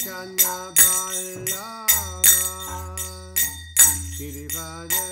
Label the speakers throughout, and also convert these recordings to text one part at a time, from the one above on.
Speaker 1: Gopishana Ballabha Girivara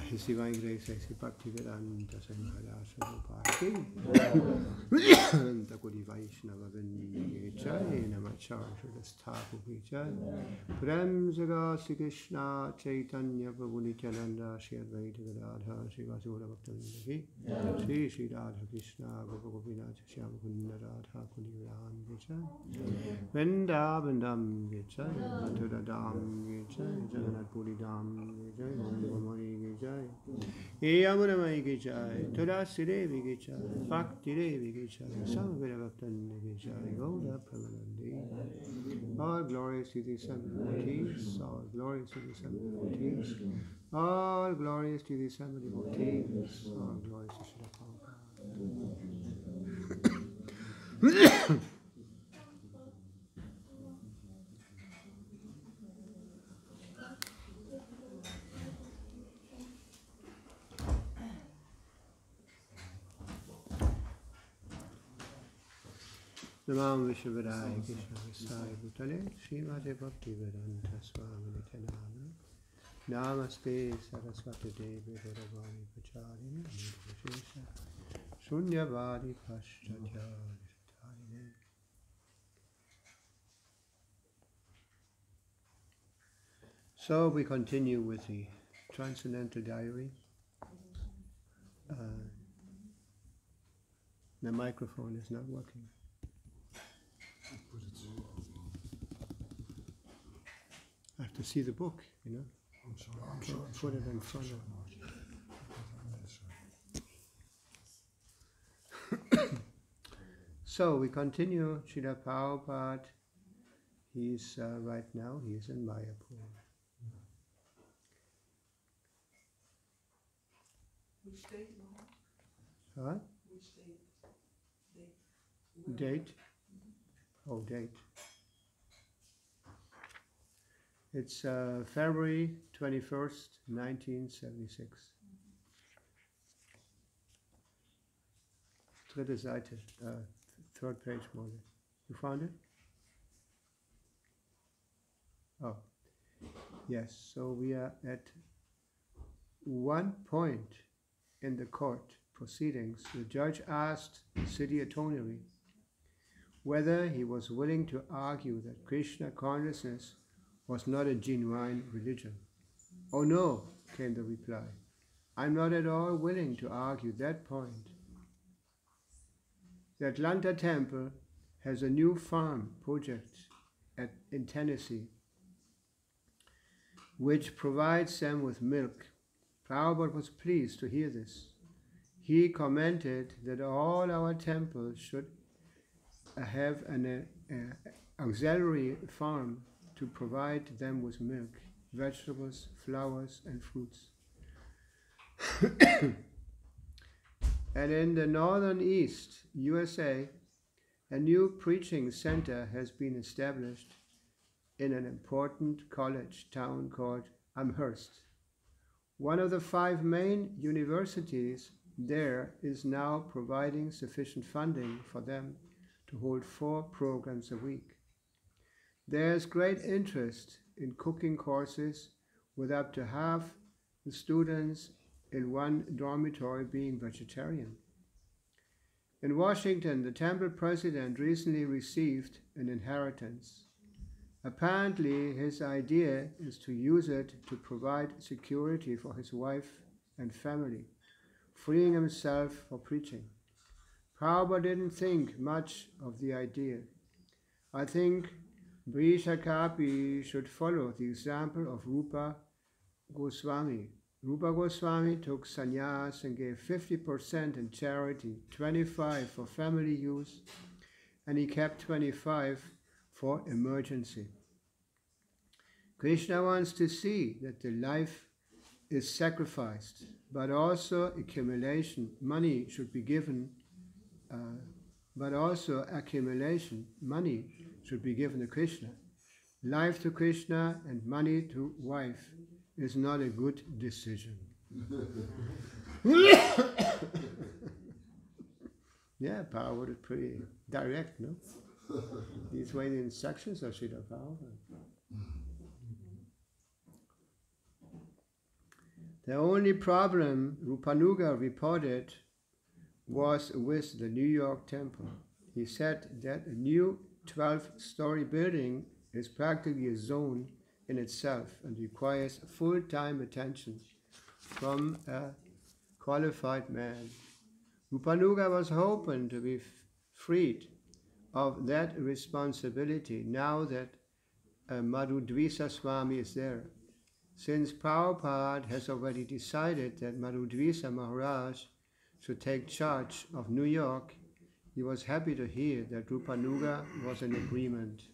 Speaker 1: His Divine Grace, Bhakti Vedanta Sanghadasa Bhakti, Takuri Vaishnava Vindhya, Namacharya Sthapu Vijay, Prem Jaga Sri Krishna, Chaitanya Prabhu Nityananda, Shri Advaita Gadadha, Shri Vasudha Bhaktivinoda Ki, Shri Radha Krishna, Gopinath Shyama Kunda Radha Kuliran Vijay, Vrindavan Dham Vijay, Mathura Dham Vijay, Jagannath Puri Dham Vijay, Gopamani Vijay, Yamunamai Vijay, Tulasi Devi Vijay, Bhakti Devi Vijay, Samavira Bhaktanda Vijay, Gaura Pramanandi. All glorious to the Son of devotees, all glorious to the Son of devotees, all glorious to the Son of devotees, all glorious to Srila Prabhupada. Namam Vishwavadaya Krishna Vasaya Bhutale Srimate Bhakti Vedanta Swami Nityananda Namaste Saraswati Devi Gauravani Pacharine Nirvishesha Shunyavadi Paschatya Nishtarine. So we continue with the Transcendental Diary. The microphone is not working. I have to see the book, you know.
Speaker 2: I'm sorry.
Speaker 1: Put it in front of me. So we continue. Srila Prabhupada, he's right now, he's in Mayapur.
Speaker 3: Which date, Lord?
Speaker 1: Huh?
Speaker 3: Which date?
Speaker 1: Date? Oh, date. It's February 21st, 1976. Dritte Seite, third page more. You found it? Oh, yes. So we are at one point in the court proceedings. The judge asked the city attorney whether he was willing to argue that Krishna consciousness was not a genuine religion. Oh no, came the reply. I'm not at all willing to argue that point. The Atlanta Temple has a new farm project in Tennessee, which provides them with milk. Prabhupada was pleased to hear this. He commented that all our temples should have an auxiliary farm to provide them with milk, vegetables, flowers, and fruits. And in the northern east USA, a new preaching center has been established in an important college town called Amherst. One of the 5 main universities there is now providing sufficient funding for them to hold 4 programs a week. There is great interest in cooking courses, with up to half the students in one dormitory being vegetarian. In Washington, the temple president recently received an inheritance. Apparently, his idea is to use it to provide security for his wife and family, freeing himself for preaching. Prabhupada didn't think much of the idea. I think Brishakapi should follow the example of Rupa Goswami. Rupa Goswami took sannyas and gave 50% in charity, 25% for family use, and he kept 25% for emergency. Krishna wants to see that the life is sacrificed, but also accumulation. Money should be given, money should be given to Krishna. Life to Krishna and money to wife is not a good decision. Yeah, Prabhupada is pretty direct, no? These were the instructions of Srila Prabhupada. The only problem Rupanuga reported was with the New York temple. He said that a new 12-story building is practically a zone in itself and requires full-time attention from a qualified man. Rupanuga was hoping to be freed of that responsibility now that Madhudvisa Swami is there. Since Prabhupada has already decided that Madhudvisa Maharaj should take charge of New York, he was happy to hear that Rupanuga was in agreement.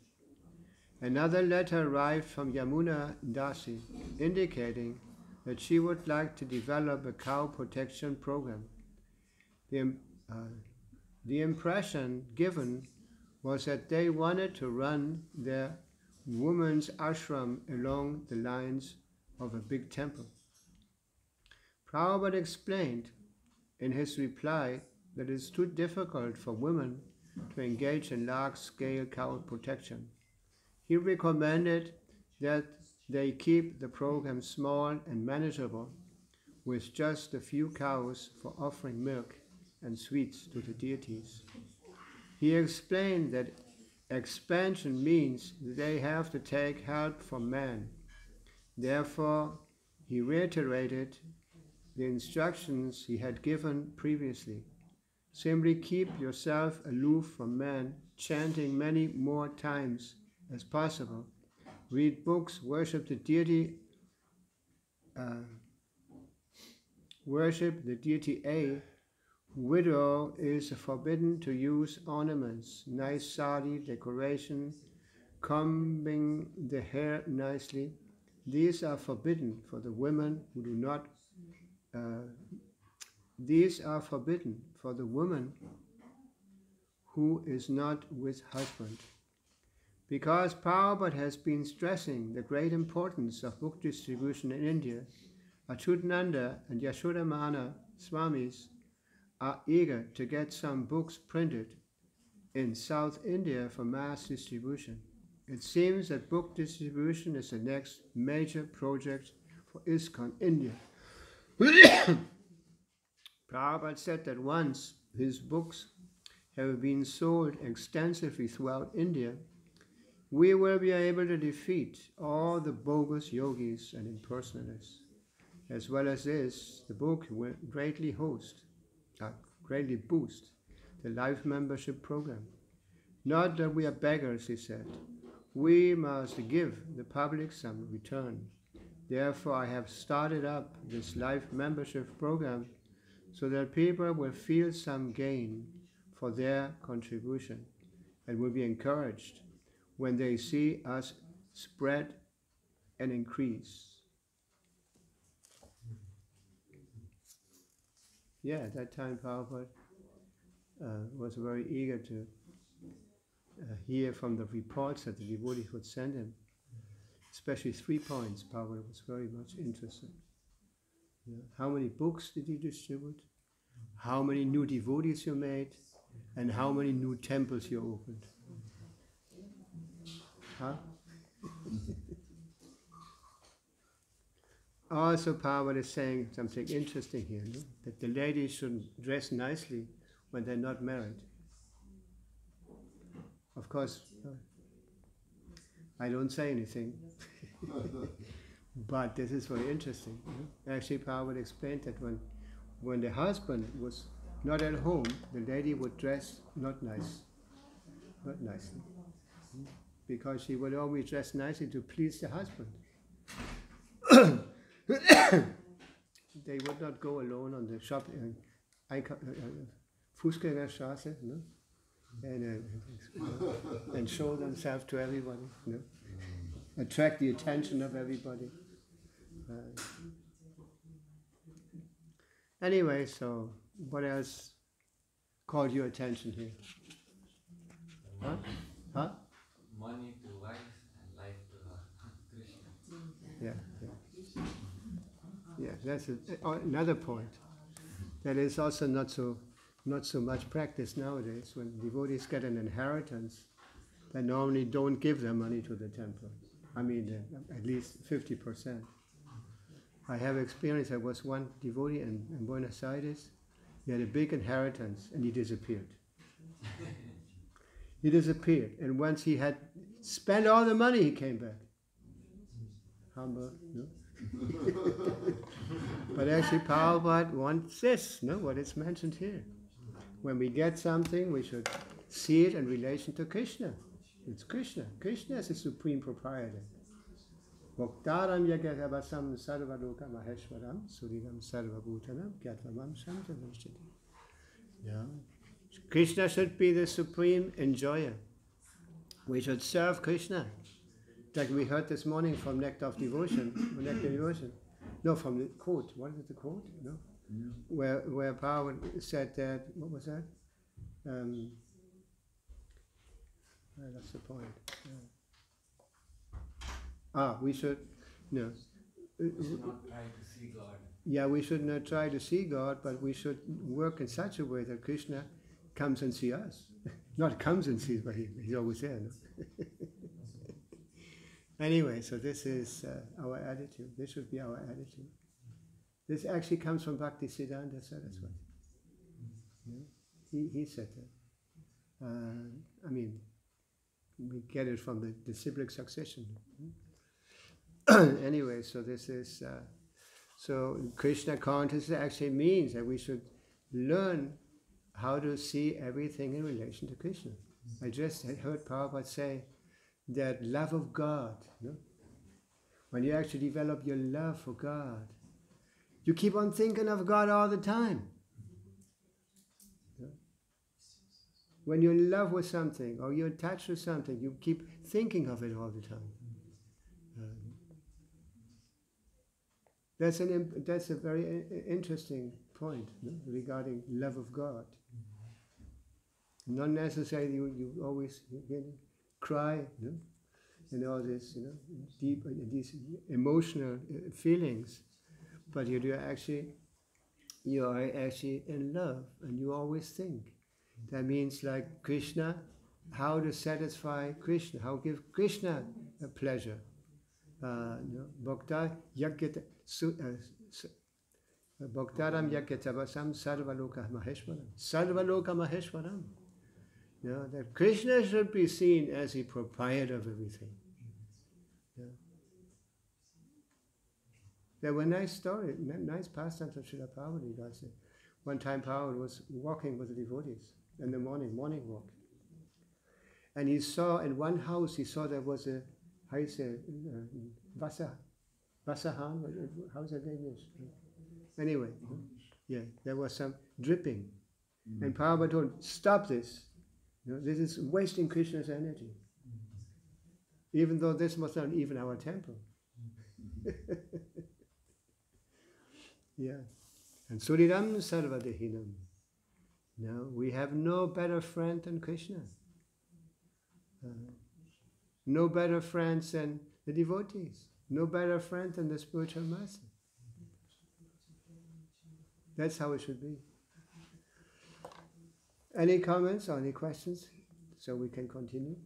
Speaker 1: Another letter arrived from Yamuna Dasi, indicating that she would like to develop a cow protection program. The impression given was that they wanted to run their women's ashram along the lines of a big temple. Prabhupada explained in his reply that it is too difficult for women to engage in large-scale cow protection. He recommended that they keep the program small and manageable, with just a few cows for offering milk and sweets to the deities. He explained that expansion means that they have to take help from man. Therefore, he reiterated the instructions he had given previously. Simply keep yourself aloof from men, chanting many more times as possible. Read books, worship the deity A. Widow is forbidden to use ornaments, nice sari, decoration, combing the hair nicely. These are forbidden for the women who do not. These are forbidden for the woman who is not with husband. Because Prabhupada has been stressing the great importance of book distribution in India, Achyutananda and Yashodamana Swamis are eager to get some books printed in South India for mass distribution. It seems that book distribution is the next major project for ISKCON India. Prabhupada said that once his books have been sold extensively throughout India, we will be able to defeat all the bogus yogis and impersonators. As well as this, the book will greatly boost the life membership program. Not that we are beggars, he said. We must give the public some return. Therefore, I have started up this life membership program so that people will feel some gain for their contribution and will be encouraged when they see us spread and increase. Yeah, at that time Prabhupada was very eager to hear from the reports that the devotees would send him. Especially 3 points Prabhupada was very much interested. Yeah. How many books did you distribute? How many new devotees you made? And how many new temples you opened? Huh? Also, Prabhupada is saying something interesting here, no? That the ladies should dress nicely when they're not married. Of course, I don't say anything, but this is very interesting. No? Actually, Prabhupada explained that when the husband was not at home, the lady would dress not nicely, because she would always dress nicely to please the husband. They would not go alone on the shop Fußgängerstraße, no? And show themselves to everybody, no? Attract the attention of everybody. Anyway, so what else caught your attention here? Huh? Huh?
Speaker 2: Money to wife and life to Krishna.
Speaker 1: Yeah. Yeah, that's another point. That is also not so much practice nowadays. When devotees get an inheritance, they normally don't give their money to the temple. I mean, at least 50%. I have experience. There was one devotee in Buenos Aires. He had a big inheritance and he disappeared. He disappeared, and once he had spent all the money, he came back. Humble, no? But actually Prabhupada wants this, no? What is mentioned here. When we get something, we should see it in relation to Krishna. It's Krishna. Krishna is the supreme proprietor. Bhaktaram yagyavasam sarvaloka maheshwaram suridam sarvabhutanam gyatvam samtavanshati. Yeah. Krishna should be the supreme enjoyer. We should serve Krishna. Like we heard this morning from Nectar of Devotion. No, from the quote. What is it, the quote? No? Yeah. Where Prabhupada said that, what was that? That's the point. We should, no.
Speaker 2: We should not try to see God.
Speaker 1: Yeah, we should not try to see God, but we should work in such a way that Krishna comes and sees us. Not comes and sees, but he's always there. No? Anyway, so this is our attitude. This should be our attitude. This actually comes from Bhakti Siddhanta Saraswati. Yeah? He said that. I mean, we get it from the disciplic succession. anyway, so this is so Krishna consciousness actually means that we should learn how to see everything in relation to Krishna. I just heard Prabhupada say that love of God, when you actually develop your love for God, you keep on thinking of God all the time. When you're in love with something or you're attached to something, you keep thinking of it all the time. That's a very interesting point regarding love of God. Not necessarily you always cry, and all this, deep these emotional feelings, but you are actually in love, and you always think. That means like Krishna, how to satisfy Krishna, how to give Krishna a pleasure. Bhakta yagyata Bhaktaram yagyatavasam sarvaloka maheshwaram. Sarvaloka maheshwaram. That Krishna should be seen as the proprietor of everything. There were nice stories, nice pastimes of Srila Prabhupada. One time Prabhupada was walking with the devotees in the morning walk. And he saw in one house, there was a, how you say, Vasahan, how's that in English? Anyway, there was some dripping. And Prabhupada told him, stop this. This is wasting Krishna's energy. Even though this was not even our temple. And Suriram Sarvadehinam. No, we have no better friend than Krishna. No better friends than the devotees. No better friend than the spiritual master. That's how it should be. Any comments or any questions? So we can continue.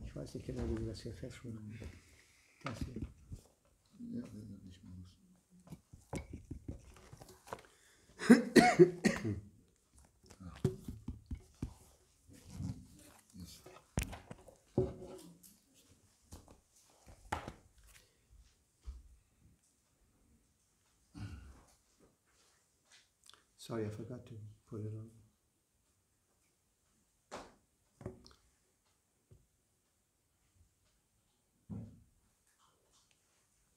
Speaker 1: Ich weiß nicht genau, wie wir das hier festmachen. Das hier.
Speaker 4: Ja, ich muss.
Speaker 1: Sorry, I forgot to put it on.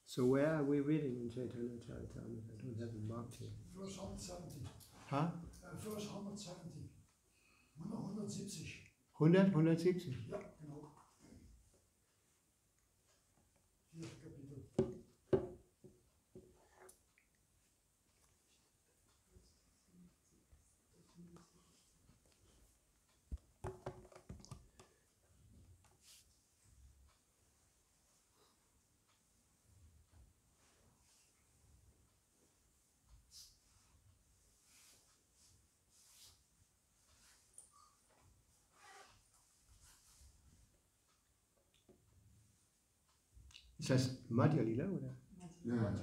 Speaker 1: So where are we reading in Chaitanya Charitamrita? I don't have it marked here.
Speaker 4: Verse 170.
Speaker 1: Huh?
Speaker 4: Verse 170. 170.
Speaker 1: 170?
Speaker 4: Ja, genau. 4. Kapitel.
Speaker 1: Ist das Madhya Lila, oder?
Speaker 4: Ja.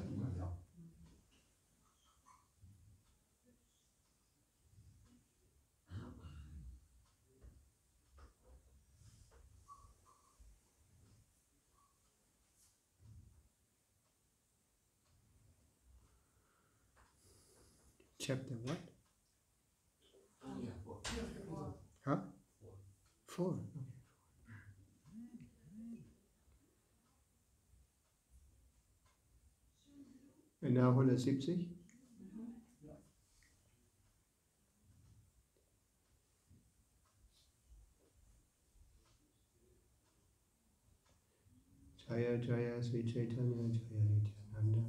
Speaker 1: Chapter what?
Speaker 2: 4.
Speaker 1: Huh? 4. Okay. And now 170? Jaya Jaya Sri Chaitanya Jaya Nityananda.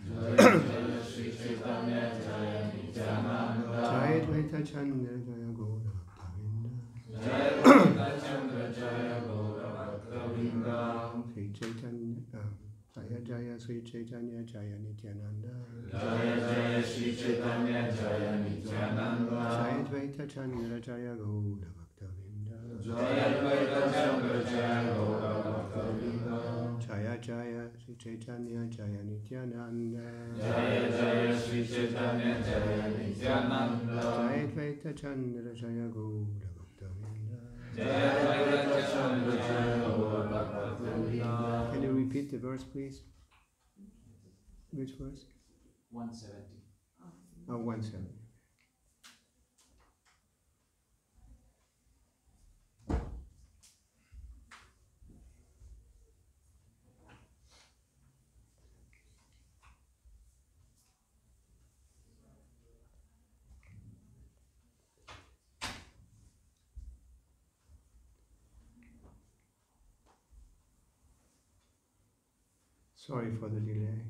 Speaker 2: Jaya Jaya Sri Chaitanya Jaya Nityananda.
Speaker 1: Jaya Dvaita Chandra Jaya Gaura Bhaktavinda.
Speaker 2: Jaya Dvaita Chandra Jaya Gaura Bhaktavinda.
Speaker 1: Sri Chaitanya Jaya Jaya Sri Chaitanya Jaya Nityananda.
Speaker 2: Jaya Jaya Sri Chaitanya Jaya Nityananda.
Speaker 1: Jaya Dvaita Chandra Jaya Gaura Bhaktavinda.
Speaker 2: Jaya Dvaita Chandra Jaya Gaura Bhaktavinda.
Speaker 1: Jaya Jaya Sri Chaitanya Jaya Nityananda.
Speaker 2: Jaya Jaya Sri Chaitanya Jaya Nityananda.
Speaker 1: Jaya Dvaita Chandra Jaya Gaura Bhaktavinda.
Speaker 2: Jaya Dvaita Chandra Jaya Gaura
Speaker 1: verse, please? Which verse?
Speaker 2: 170.
Speaker 1: Oh, 170. Sorry for the delay.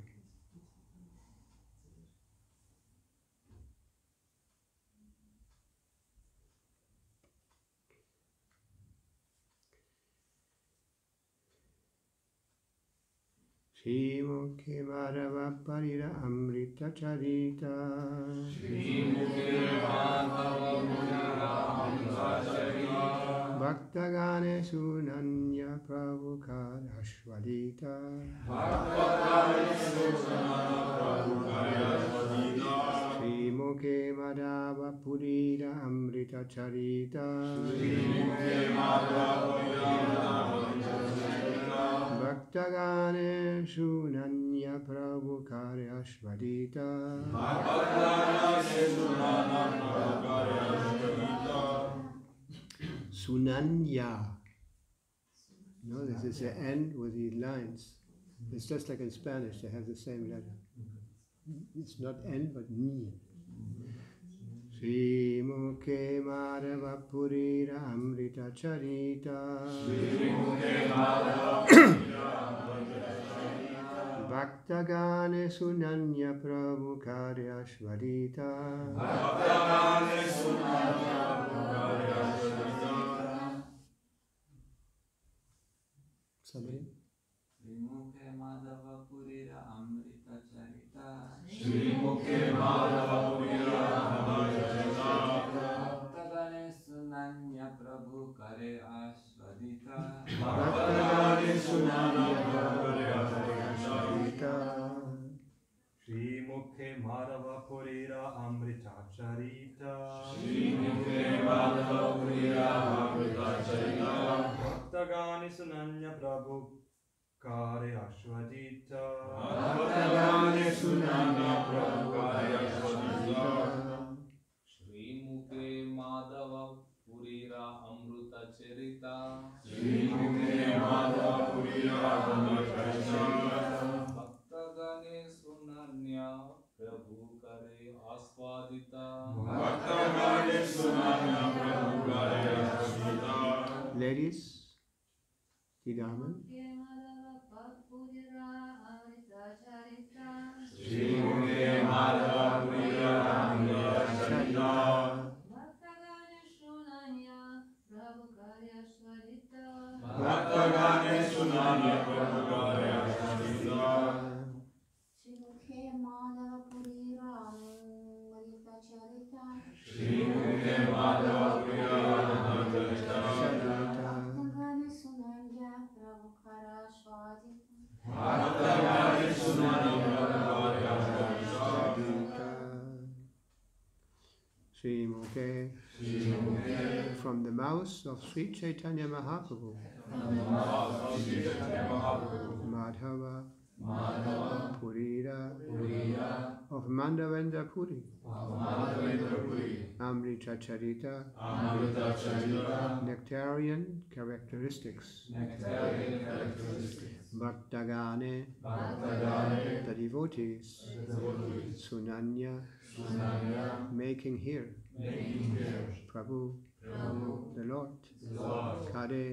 Speaker 1: Shrimukhe Madhava Parira Amrita Charita Bhaktagane Sunanya Prabhupada Ashwadita Shrimukhe Madhava Purira Amrita Charita Bhaktagane Sunanya Prabhupada Ashwadita Sunanya. No, this is the end with the lines. It's just like in Spanish, they have the same letter. It's not end, but ni. Srimukhe Madhava Purira Amrita Charita Bhaktagane Sunanya Prabhu Karya Shvarita Somebody?
Speaker 2: Srimukhe Madhava Purira Amrita Charita
Speaker 5: Srimukhe Madhava Purira Amrita Charita
Speaker 2: Bhaktagane Sunanya Prabhu Kare Ashwadita
Speaker 1: Bhaktagane Sunanya Prabhu Karya Shvarita
Speaker 5: Srimukhe Madhava Purira Amrita Charita
Speaker 2: Srimukhe Madhava Purira Amrita Charita
Speaker 5: Bhaktagani Sunanya Prabhu Kare Ashwadita
Speaker 1: Bhaktagane Sunanya Prabhu Karya Shvarita
Speaker 2: Srimukhe Madhava Purira Amrita Charita
Speaker 5: Srimukhe Madhava Purira Amrita Charita
Speaker 2: Bhaktagane Sunanya Prabhu Kare Aswadita
Speaker 5: Bhaktagani Sunanya Prabhu Kare Ashwadita.
Speaker 1: Ladies, Tidaman.
Speaker 5: Srimukhe Madhava Purira Amrita Charita Bhaktagane Sunanya Prabhu Kare Ashwadita
Speaker 6: Srimukhe Madhava Purira Amrita Charita
Speaker 5: Srimukhe Madhava Purira Amrita Charita
Speaker 6: Bhaktagane Sunanya Prabhu Kare Ashwadita
Speaker 5: Bhaktagane Sunanya Prabhu Kare Ashwadita
Speaker 1: Srimukhe from the mouth of Sri Chaitanya Mahaprabhu Madhava Purira of Mandavendra Puri Amrita Charita Nectarian characteristics Bhaktagane the devotees Sunanya making here Prabhu the Lord Kare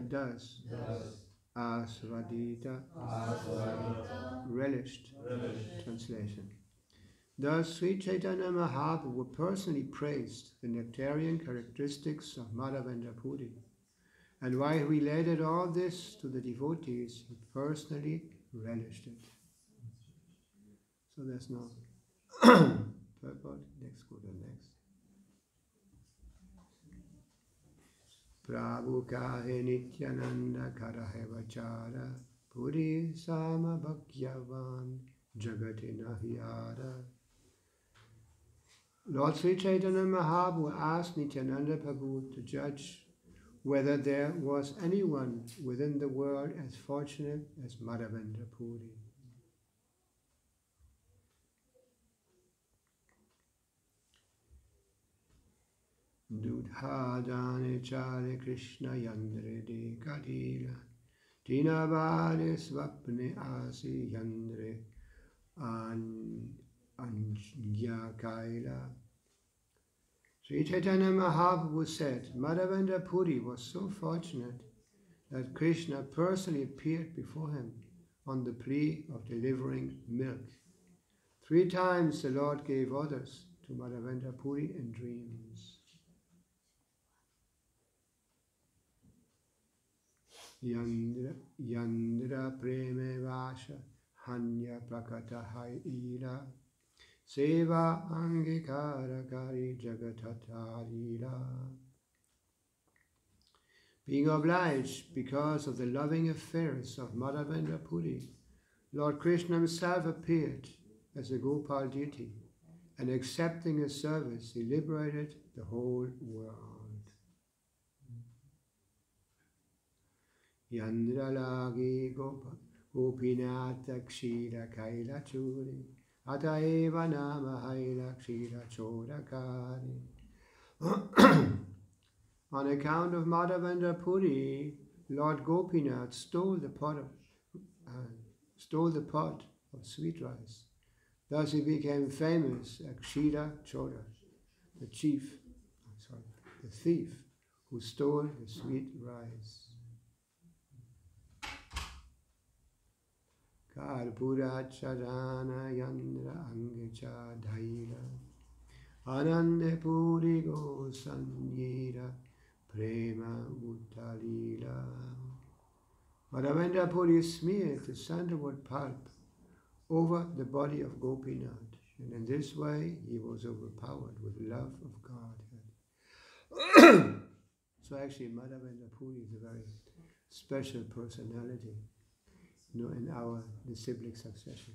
Speaker 1: does Asvadita relished. Translation. Thus Sri Chaitanya Mahaprabhu personally praised the nectarian characteristics of Madhavendra Puri, and while he related all this to the devotees, he personally relished it. So there's no purport. Let's go to the next. Prabhu kahe nityananda karahe vachara puri sama bhakyavan jagati nahyara. Lord Sri Chaitanya Mahaprabhu asked Nityananda Prabhu to judge whether there was anyone within the world as fortunate as Madhavendra Puri. Dudhadane chare Krishna yandre de kadila, dinavare svapne asi yandre anja kaila. Sri Chaitanya Mahaprabhu said, Madhavendra Puri was so fortunate that Krishna personally appeared before him on the plea of delivering milk. 3 times the Lord gave orders to Madhavendra Puri in dreams. Yandra preme vasha hanya prakata hai ila seva angikara kari jagatatarila. Being obliged because of the loving affairs of Madhavendra Puri, Lord Krishna himself appeared as a Gopal deity, and accepting his service, he liberated the whole world. Yandralagi Gopinata Kshira Kaila Churi Ataeva Nama Haila Kshira Chodakari. On account of Madhavendra Puri, Lord Gopinath stole the pot of sweet rice. Thus he became famous as Kshira Choda, the thief who stole the sweet rice. Karpura Charana Yandra Angecha Dhaira Anande Puri Go Sanyira Prema Uttalila. Madhavendra Puri smeared the sandalwood pulp over the body of Gopinath, and in this way he was overpowered with love of Godhead. So actually Madhavendra Puri is a very special personality, in our disciplic succession.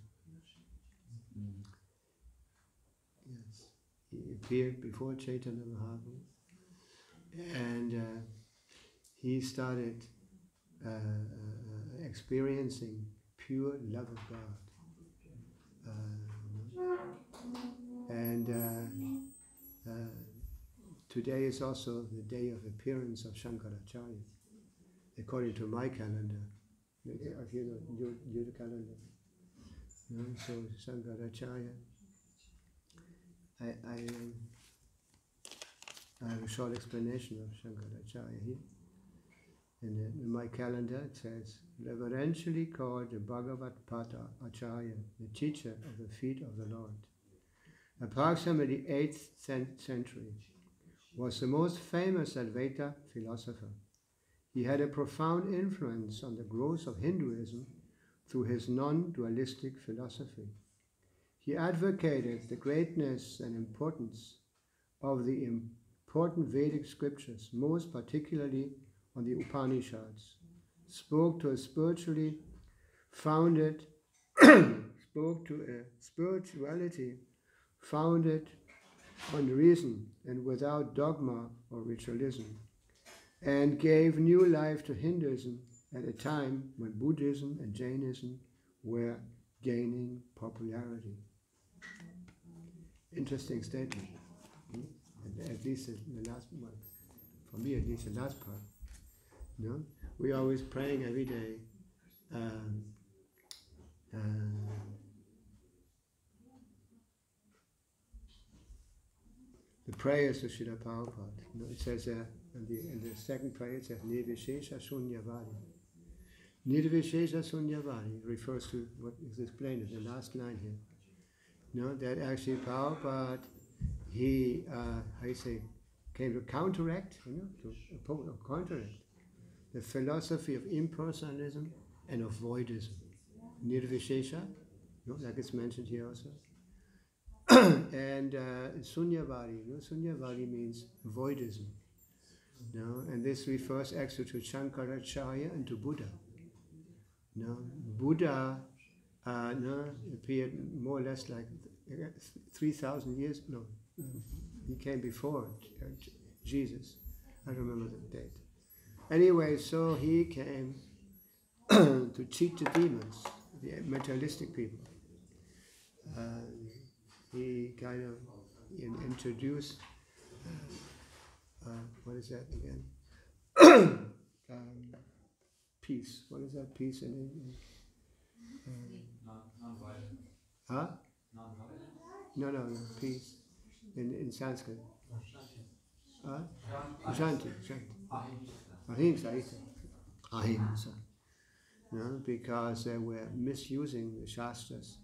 Speaker 1: Yes, he appeared before Chaitanya Mahaprabhu, and he started experiencing pure love of God. Today is also the day of appearance of Shankaracharya, according to my calendar. If you know your calendar, so Shankaracharya. I have a short explanation of Shankaracharya here. In my calendar it says, reverentially called the Bhagavad Pata Acharya, the teacher of the feet of the Lord. Approximately 8th century, was the most famous Advaita philosopher. He had a profound influence on the growth of Hinduism through his non-dualistic philosophy. He advocated the greatness and importance of the important Vedic scriptures, most particularly on the Upanishads, spoke to a spirituality founded on reason and without dogma or ritualism, and gave new life to Hinduism at a time when Buddhism and Jainism were gaining popularity. Interesting statement. At least the last one, for me at least the last part. We're always praying every day. The prayers of Srila Prabhupada. It says in the second prayer, it says Nirvishesha Sunyavadi. Nirvishesha Sunyavadi refers to what is explained in the last line here. That actually Prabhupada, he came to counteract, counteract the philosophy of impersonalism and of voidism. Nirvishesha, like it's mentioned here also. And Sunyavadi, Sunyavadi means voidism. And this refers actually to Shankaracharya and to Buddha. Buddha appeared more or less like 3,000 years. He came before Jesus. I don't remember the date. Anyway, so he came to cheat the demons, the materialistic people. He kind of introduced, what is that again? Peace. What is that peace in English?
Speaker 2: Non-violent.
Speaker 1: Huh?
Speaker 2: Non-violent.
Speaker 1: No, peace in Sanskrit.
Speaker 2: Shanti.
Speaker 1: Shanti. Ahimsa. Ahimsa. No, because they were misusing the Shastras,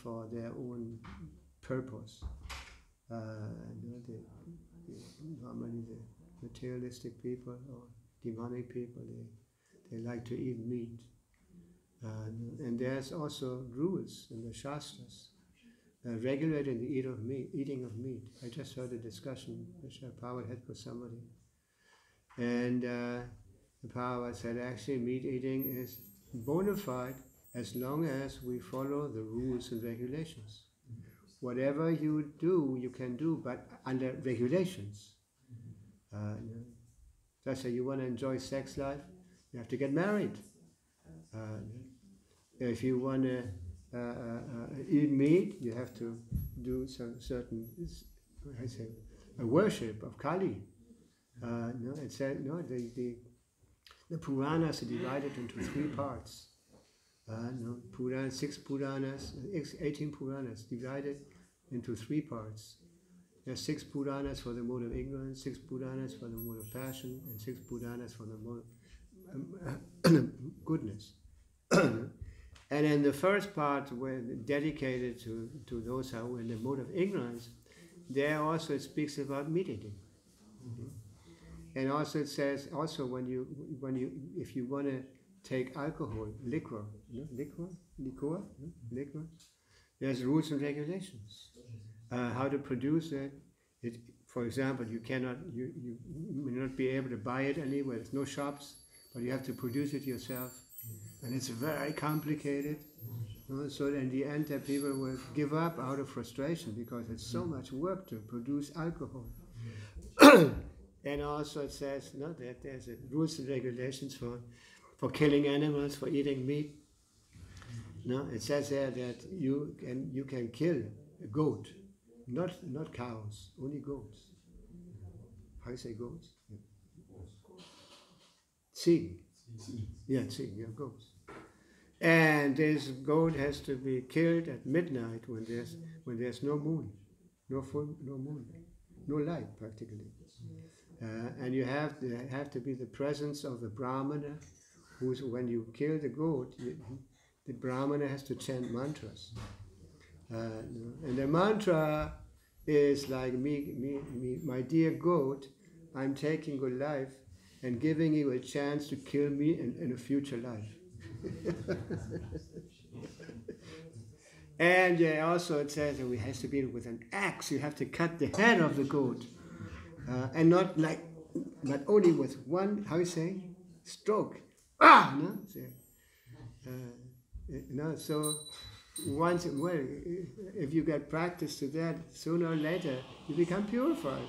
Speaker 1: for their own purpose. Normally the materialistic people or demonic people, they like to eat meat. And there's also rules in the Shastras regulating the eating of meat. I just heard a discussion which Prabhupada had with somebody. And the Prabhupada said actually meat eating is bona fide as long as we follow the rules and regulations. Whatever you do, you can do, but under regulations. Let's say you want to enjoy sex life, you have to get married. If you want to eat meat, you have to do some certain, a worship of Kali. It said the Puranas are divided into 3 parts. Puranas, 6 Puranas, 18 Puranas divided into 3 parts. There's 6 Puranas for the mode of ignorance, 6 Puranas for the mode of passion, and 6 Puranas for the mode of goodness. And in the first part, were dedicated to those who are in the mode of ignorance, there also it speaks about meat eating. And also it says, also if you want to take alcohol, liquor, there's rules and regulations. How to produce it. For example, you may not be able to buy it anywhere. There's no shops, but you have to produce it yourself, and it's very complicated. So in the end, people will give up out of frustration because it's so much work to produce alcohol. And also it says that there's rules and regulations for killing animals, for eating meat. It says there that you can kill a goat, not cows, only goats. How do you say goats? Ziegen. Yeah, ziegen, yeah, goats. And this goat has to be killed at midnight when there's no moon, no moon, no light practically. And you have to be the presence of the Brahmana, who's, when you kill the goat, the Brahmana has to chant mantras. And the mantra is like, my dear goat, I'm taking your life and giving you a chance to kill me in a future life. And also it says that it has to be with an axe. You have to cut the head of the goat. And not only with one, how you say, stroke. So once, if you get practice to that, sooner or later you become purified.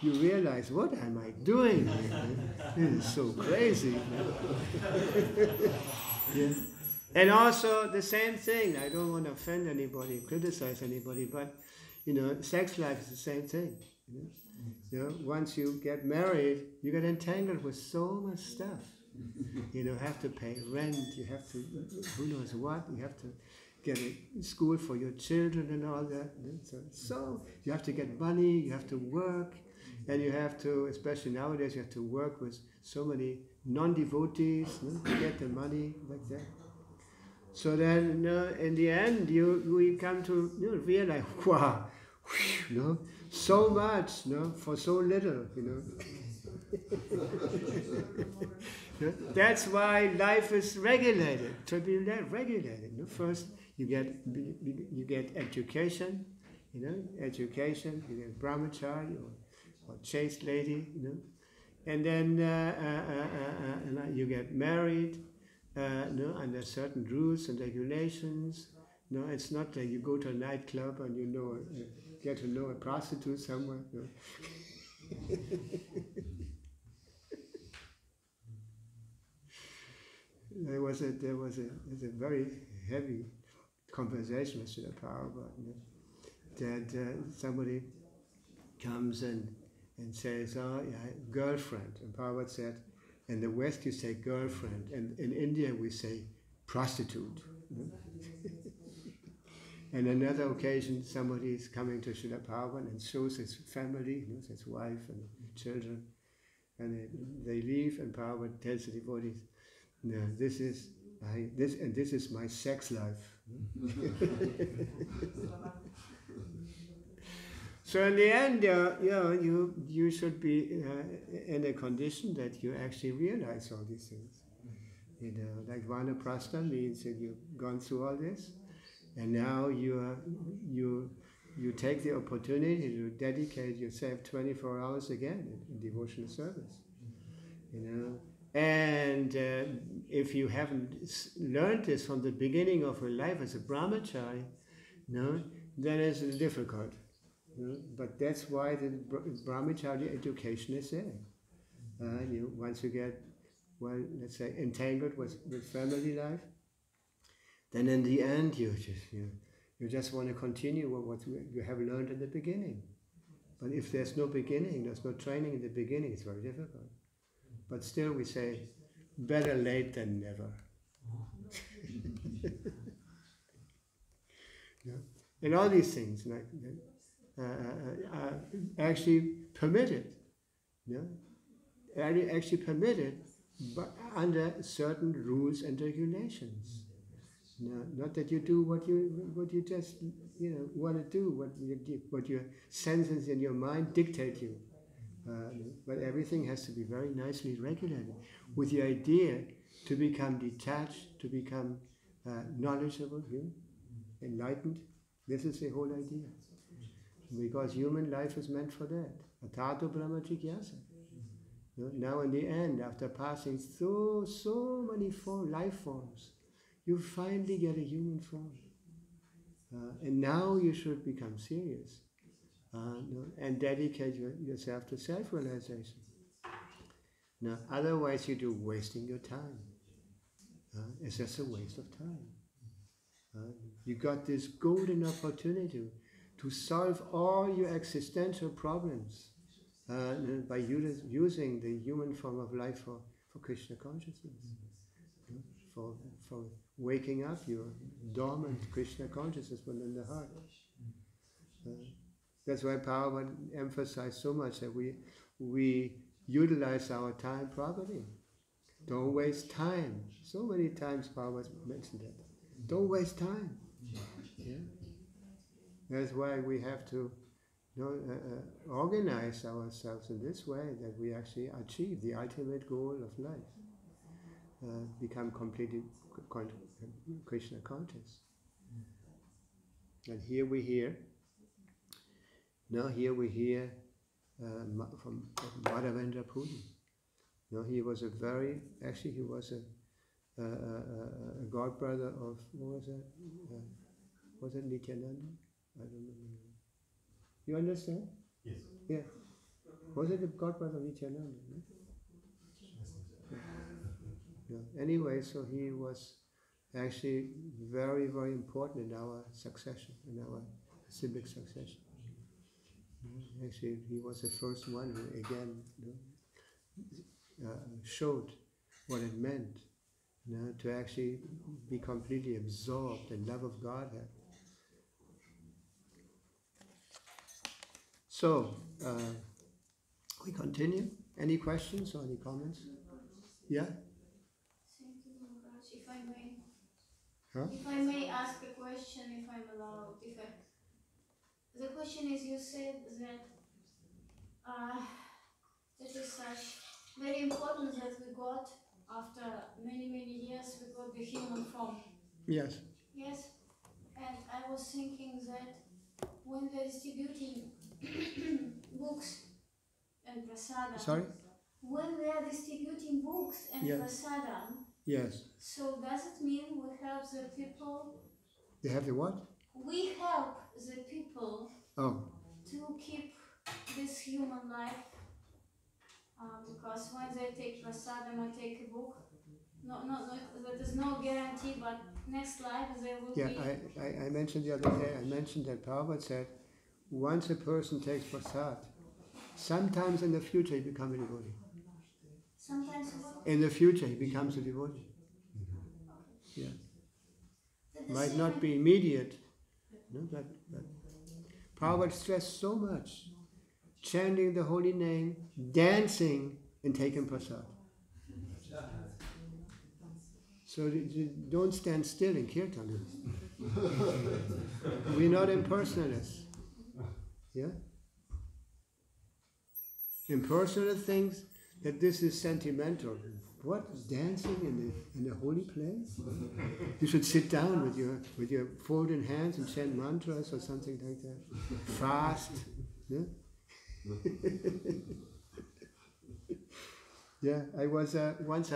Speaker 1: You realize, what am I doing? This is so crazy. And also the same thing. I don't want to offend anybody, criticize anybody, but sex life is the same thing. Once you get married, you get entangled with so much stuff. You have to pay rent, you have to, who knows what, you have to get a school for your children and all that. So you have to get money, you have to work, and you have to, especially nowadays, you have to work with so many non-devotees to get the money like that. So then, in the end, we come to realize, wow, so much, for so little, That's why life is regulated, to be regulated. First, you get education, education, you get brahmachari or chaste lady, and then you get married, under certain rules and regulations. It's not that you go to a nightclub and get to know a prostitute somewhere. there was a very heavy conversation with Srila Prabhupada, that somebody comes and says, oh, yeah, girlfriend. And Prabhupada said, in the West you say girlfriend, and in India we say prostitute. And another occasion, somebody is coming to Srila Prabhupada and shows his family, his wife and children, and they leave, and Prabhupada tells the devotees, no, this is my sex life. So in the end, you should be in a condition that you actually realize all these things. Like Vanaprastha means that you've gone through all this, and now you take the opportunity to dedicate yourself 24 hours again in devotional service. And if you haven't learned this from the beginning of your life as a brahmachari, then it's difficult. But that's why the brahmachari education is there. Once you get, well, let's say, entangled with family life, then in the end you just want to continue what you have learned in the beginning. But if there's no beginning, there's no training in the beginning, it's very difficult. But still we say, better late than never. And all these things are actually permitted. Actually permitted, but under certain rules and regulations. Not that you do what you just want to do, what your senses in your mind dictate you. But everything has to be very nicely regulated, with the idea to become detached, to become knowledgeable, enlightened. This is the whole idea. Because human life is meant for that. Atato Brahma Jigyasa. Now in the end, after passing through so many life forms, you finally get a human form. And now you should become serious. And dedicate yourself to self-realization. Now, otherwise you're wasting your time. It's just a waste of time. You got this golden opportunity to solve all your existential problems by using the human form of life for Krishna consciousness, for waking up your dormant Krishna consciousness within the heart. That's why Prabhupada emphasized so much that we utilize our time properly. Don't waste time. So many times Prabhupada mentioned that. Don't waste time. That's why we have to organize ourselves in this way that we actually achieve the ultimate goal of life. Become completely Krishna conscious. And here we hear from Madhavendra Puri. He was a godbrother of, what was that? Was it Nityananda? I don't remember. You understand?
Speaker 5: Yes.
Speaker 1: Yeah. Was it the godbrother of Nityananda? Yeah. Anyway, so he was actually very, very important in our succession, in our civic succession. Actually, he was the first one who again showed what it meant to actually be completely absorbed in love of Godhead. So, we continue. Any questions or any comments? Yeah?
Speaker 6: Thank you, Maharaj. If I may.
Speaker 1: Huh?
Speaker 6: If I may ask a question, if I'm allowed. The question is, you said that it is such very important that we got, after many, many years, we got the human form.
Speaker 1: Yes.
Speaker 6: Yes? And I was thinking that when they're distributing books and prasadam.
Speaker 1: Sorry?
Speaker 6: When we are distributing books and prasadam,
Speaker 1: Yes.
Speaker 6: so does it mean we help the people?
Speaker 1: They have the what?
Speaker 6: We help the people to keep this human life, because when they take prasadam or take a book, there's no guarantee, but next life there will be.
Speaker 1: I mentioned the other day, that Prabhupada said, once a person takes prasad, sometimes in the future he becomes a devotee.
Speaker 6: Sometimes what?
Speaker 1: In the future he becomes a devotee. Yeah. Might not be immediate, no, but Prabhupada stressed so much, chanting the holy name, dancing, and taking prasad. So don't stand still in kirtan. We're not impersonalists. Yeah? Impersonal thinks that this is sentimental. What? Dancing in a holy place? You should sit down with your folded hands and chant mantras or something like that. Fast. Yeah? Yeah, I was once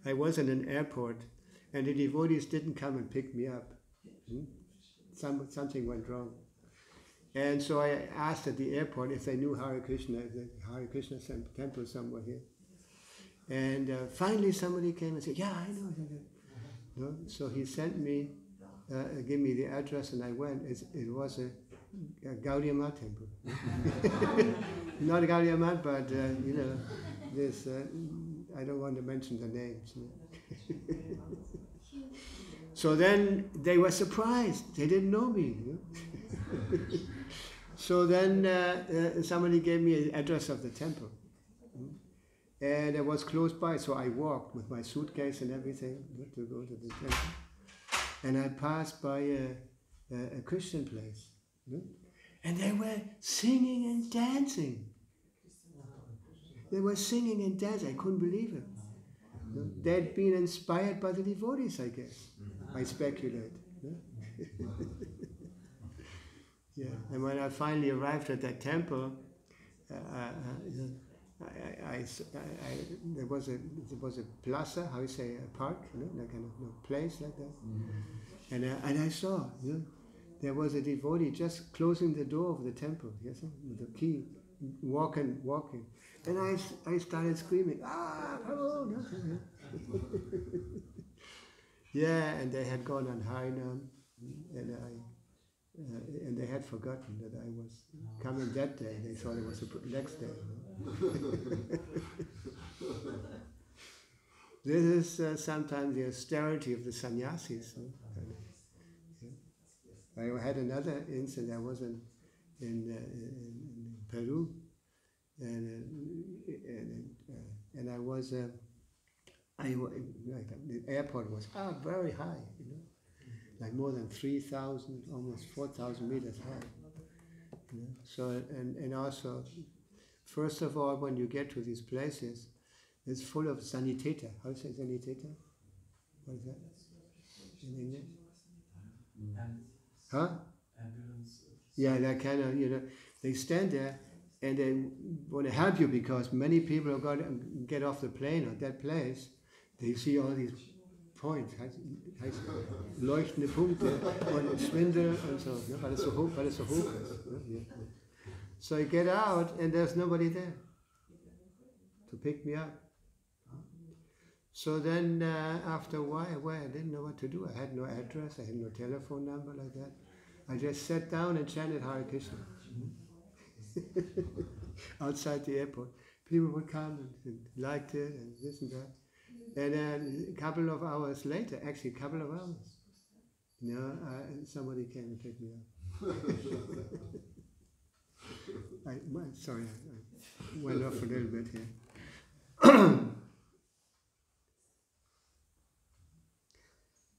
Speaker 1: I was in an airport and the devotees didn't come and pick me up. Something went wrong. And so I asked at the airport if they knew Hare Krishna, the Hare Krishna temple somewhere here. And finally somebody came and said, yeah, I know. No? So he sent me, gave me the address and I went. It was a Gaudiya Math temple. Not a Gaudiya Math, but this, I don't want to mention the names. So then they were surprised. They didn't know me. So then somebody gave me an address of the temple. And it was close by, so I walked with my suitcase and everything to go to the temple. And I passed by a Christian place. And they were singing and dancing. They were singing and dancing. I couldn't believe it. They'd been inspired by the devotees, I guess. I speculate. Yeah. And when I finally arrived at that temple, there was a plaza, how you say, a park, like a place like that. And I saw, there was a devotee just closing the door of the temple, yes, with the key, walking. And I started screaming, hello! Yeah, and they had gone on Harinam, and they had forgotten that I was coming that day. They thought it was the next day. This is sometimes the austerity of the sannyasis. I had another incident. I was in Peru, and I was the airport was very high, like more than 3,000, almost 4,000 meters high. So and also, first of all, when you get to these places, it's full of sanitäter. How do you say sanitäter? What is that in English? Huh? Yeah, that kind of, they stand there and they want to help you because many people are going to get off the plane or that place. They see all these points, heißt leuchtende Punkte und Schwindel und so, weil es so hoch ist. So I get out and there's nobody there to pick me up. So then after a while, I didn't know what to do. I had no address, I had no telephone number like that. I just sat down and chanted Hare Krishna outside the airport. People would come and liked it and this and that. And then a couple of hours later, somebody came and picked me up. Sorry, I went off a little bit here.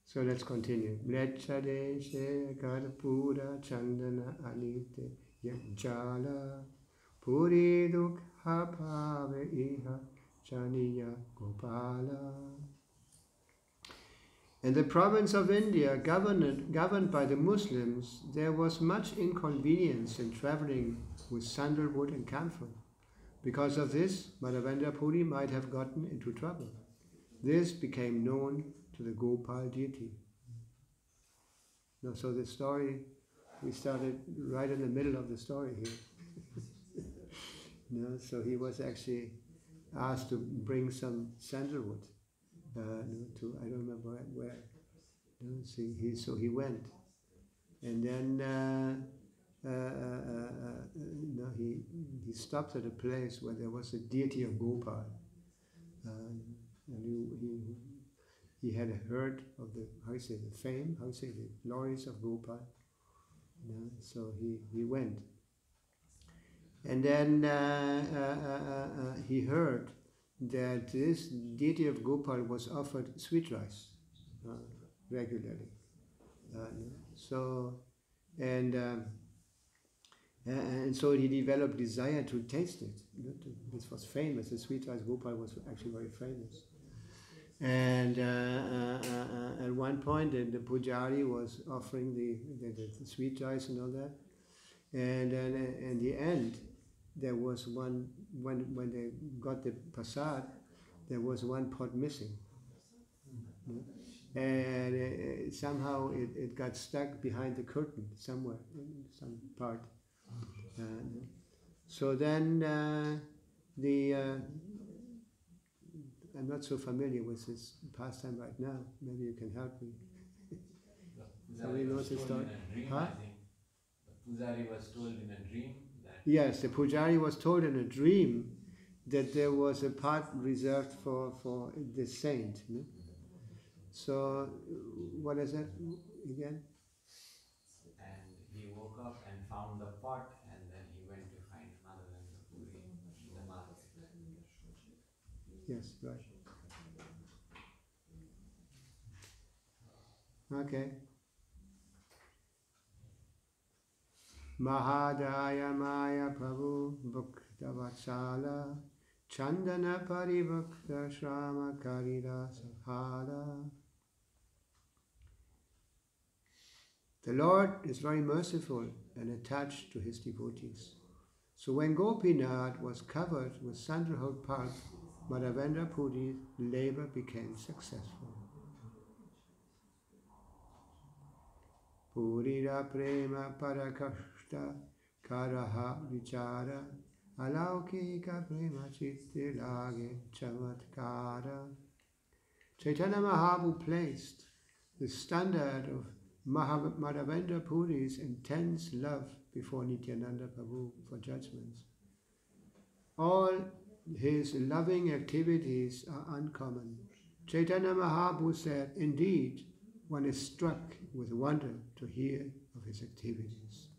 Speaker 1: So let's continue. Mlecchadeshe karpura chandana anite yajala puri dukha bhave iha chaniya gopala. In the province of India, governed by the Muslims, there was much inconvenience in traveling with sandalwood and camphor. Because of this, Madhavendra Puri might have gotten into trouble. This became known to the Gopal deity. So the story, we started right in the middle of the story here. So he was actually asked to bring some sandalwood. I don't remember where. So he went, and then he stopped at a place where there was a deity of Gopal, and he had heard of the fame, the glories of Gopal. So he went, and then he heard that this deity of Gopal was offered sweet rice regularly. And so he developed desire to taste it. This was famous. The sweet rice Gopal was actually very famous. And at one point, the pujari was offering the sweet rice and all that. And then in the end, there was one, when they got the prasad, there was one pot missing. And somehow it got stuck behind the curtain somewhere, in some part. So then I'm not so familiar with this pastime right now. Maybe you can help me. Somebody knows the story? Huh?
Speaker 2: The Pujari was told in a dream that...
Speaker 1: Yes, the Pujari was told in a dream that there was a part reserved for the saint. No? So, what is that again?
Speaker 2: And he woke up and found the pot, and then he went to find Madhavendra Puri in the market.
Speaker 1: Yes, right. Okay. Mahadaya Maya Prabhu Bhakta Vatsala Chandana Paribhakta Shrama Karira Sahala. The Lord is very merciful and attached to his devotees. So when Gopinath was covered with sandalwood pulp, Madhavendra Puri's labor became successful. Purira prema parakashta karaha vichara alaukika prema chitte lage chamatkara. Chaitanya Mahaprabhu placed the standard of Madhavendra Puri's intense love before Nityananda Prabhu for judgments. All his loving activities are uncommon. Chaitanya Mahaprabhu said, indeed, one is struck with wonder to hear of his activities.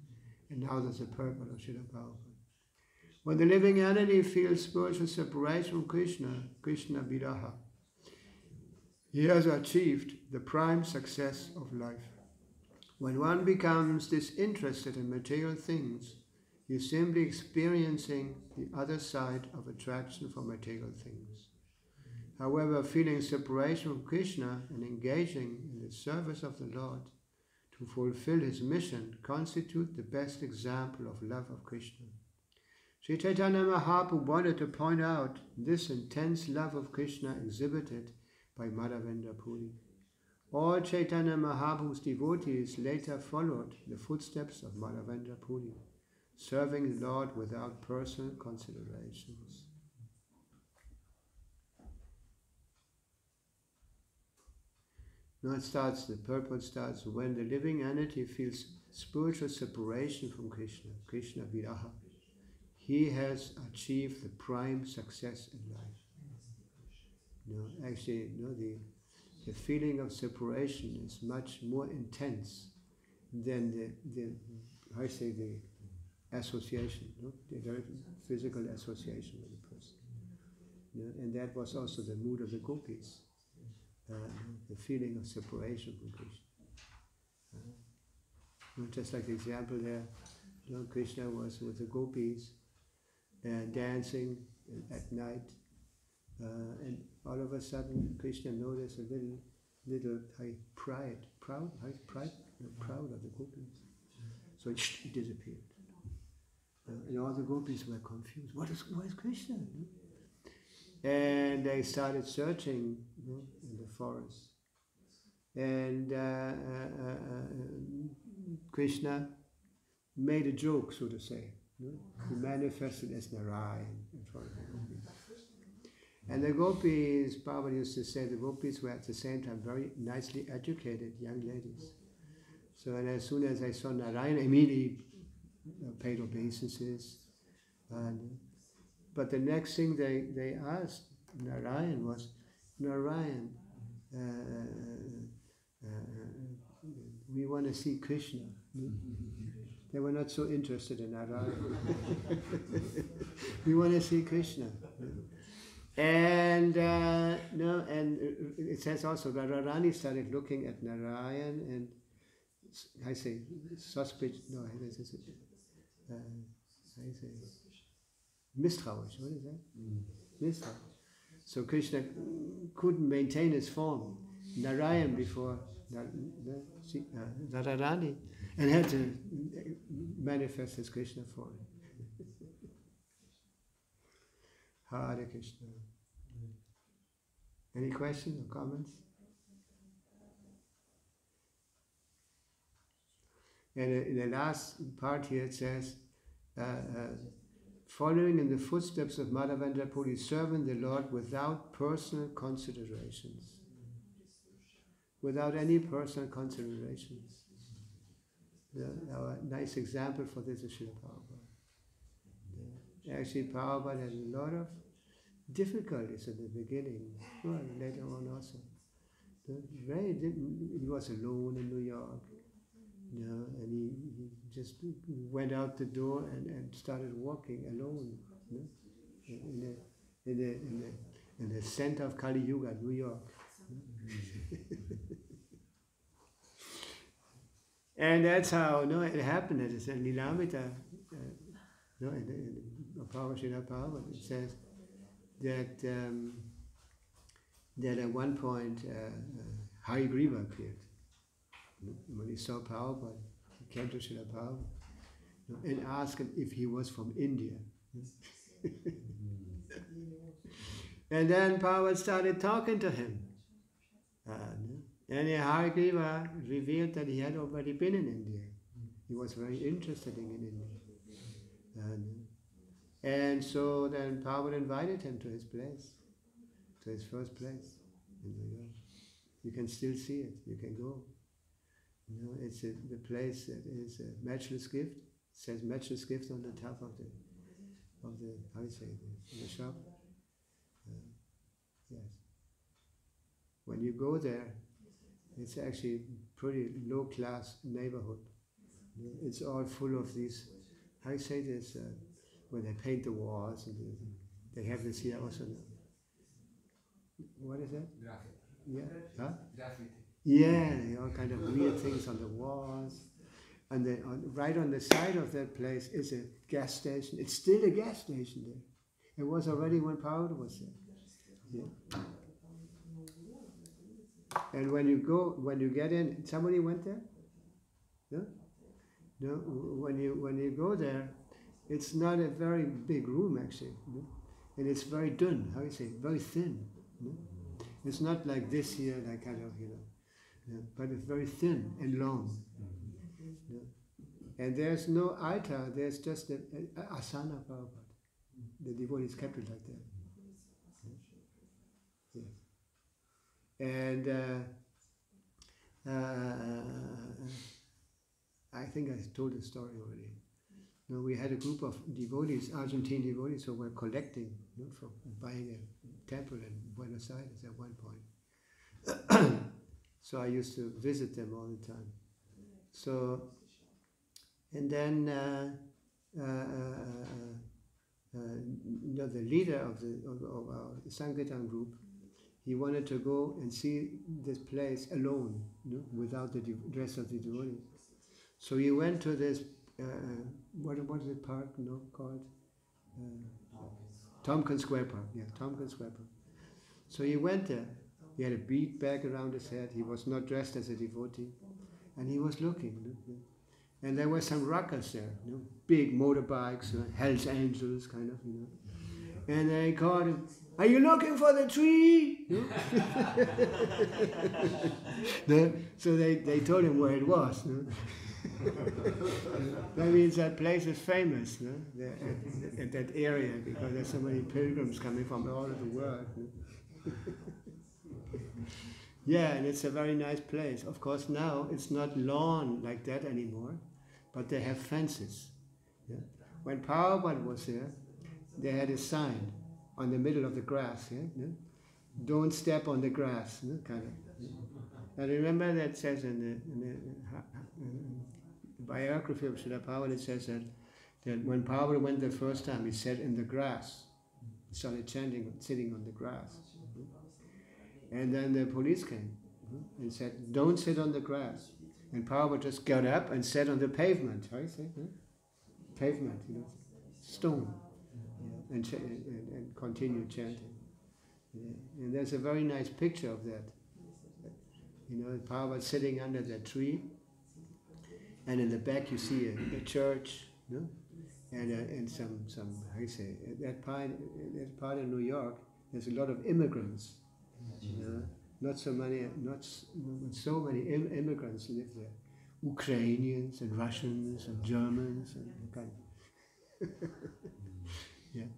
Speaker 1: And now there's the purport of Srila Prabhupada. When the living entity feels spiritual separation from Krishna, Krishna Viraha, he has achieved the prime success of life. When one becomes disinterested in material things, he is simply experiencing the other side of attraction for material things. However, feeling separation from Krishna and engaging in the service of the Lord to fulfill his mission constitute the best example of love of Krishna. Sri Chaitanya Mahaprabhu wanted to point out this intense love of Krishna exhibited by Madhavendra Puri. All Chaitanya Mahaprabhu's devotees later followed the footsteps of Madhavendra Puri, serving the Lord without personal considerations. Now the purport starts, when the living entity feels spiritual separation from Krishna, Krishna Viraha, he has achieved the prime success in life. The feeling of separation is much more intense than the association, the very physical association with the person. And that was also the mood of the gopis. The feeling of separation from Krishna. Just like the example there, Krishna was with the gopis dancing at night, and all of a sudden Krishna noticed a little proud of the gopis. So it disappeared. And all the gopis were confused. Where is Krishna? And they started searching in the forest. And Krishna made a joke, so to say. He manifested as Narayan in front of the gopis. And the gopis, Prabhupada used to say, the gopis were at the same time very nicely educated young ladies. So and as soon as I saw Narayana, immediately paid obeisances. But the next thing they asked Narayan was, Narayan, we want to see Krishna. They were not so interested in Narayan. We want to see Krishna. And no, and it says also that Radharani started looking at Narayan and I say suspect. No, I say misstrauisch. What is that? Misstrauisch. So Krishna couldn't maintain his form. Narayan before Radharani, and had to manifest his Krishna form. Hare Krishna. Any questions or comments? And in the last part here it says, following in the footsteps of Madhavendra Puri, serving the Lord without personal considerations. Without any personal considerations. Our nice example for this is Srila Prabhupada. Actually, Prabhupada had a lot of difficulties in the beginning, well, later on also. He was alone in New York, and he just went out the door and started walking alone, in the center of Kali Yuga, New York. And that's how it happened. It is in Lilamrita, in Prabhupada, it says that at one point Harigriva appeared. When he saw Prabhupada, he came to Srila Prabhupada and asked him if he was from India. And then Prabhupada started talking to him. And Harigriva revealed that he had already been in India. He was very interested in India. And so then Prabhupada invited him to his place, to his first place in New York. You can still see it, you can go. It's the place that is a matchless gift. It says matchless gift on the top of the how do you say, the shop. Yes. When you go there, it's actually pretty low-class neighborhood. It's all full of these, how do you say this, when they paint the walls, and they have this here also. What is that?
Speaker 2: Graffiti.
Speaker 1: Yeah. Huh?
Speaker 2: Graffiti.
Speaker 1: Yeah, all kind of weird things on the walls. And then right on the side of that place is a gas station. It's still a gas station there. It was already when Prabhupada was there. Yeah. And when you get in, somebody went there? No? No? When you go there, it's not a very big room actually. No? And it's very dun, how do you say, very thin. No? It's not like this here, like kind of, but it's very thin and long. No? And there's no altar, there's just a asana Prabhupada. The devotees kept it like that. Yes. And I think I told the story already. We had a group of devotees, Argentine devotees, who were collecting for buying a temple in Buenos Aires at one point. So I used to visit them all the time. So, and then the leader of our Sankirtan group, he wanted to go and see this place alone, without the rest of the devotees. So he went to this, what is the park called? Tompkins Square Park, yeah, Tompkins Square Park. So he went there. He had a bead bag around his head. He was not dressed as a devotee. And he was looking. And there were some rockers there, big motorbikes, Hell's Angels, kind of, And they called him, "Are you looking for the tree?" So they told him where it was. That means that place is famous, no? At that area, because there's so many pilgrims coming from all over the world. No? Yeah, and it's a very nice place. Of course, now it's not lawn like that anymore, but they have fences. Yeah? When Prabhupada was there, they had a sign on the middle of the grass. Yeah? No? Don't step on the grass, no? Kind of. Yeah? And remember that says in the biography of Srila Prabhupada, it says that when Prabhupada went the first time, he sat in the grass. He started chanting, sitting on the grass. And then the police came and said, don't sit on the grass. And Prabhupada just got up and sat on the pavement. How you say? Pavement, you know, stone. Yeah. And continued chanting. Yeah. And there's a very nice picture of that. You know, Prabhupada sitting under that tree. And in the back you see a church, no? And some how you say, that part of New York, there's a lot of immigrants. Not so many immigrants live there. Ukrainians and Russians and Germans and kind of. Yeah.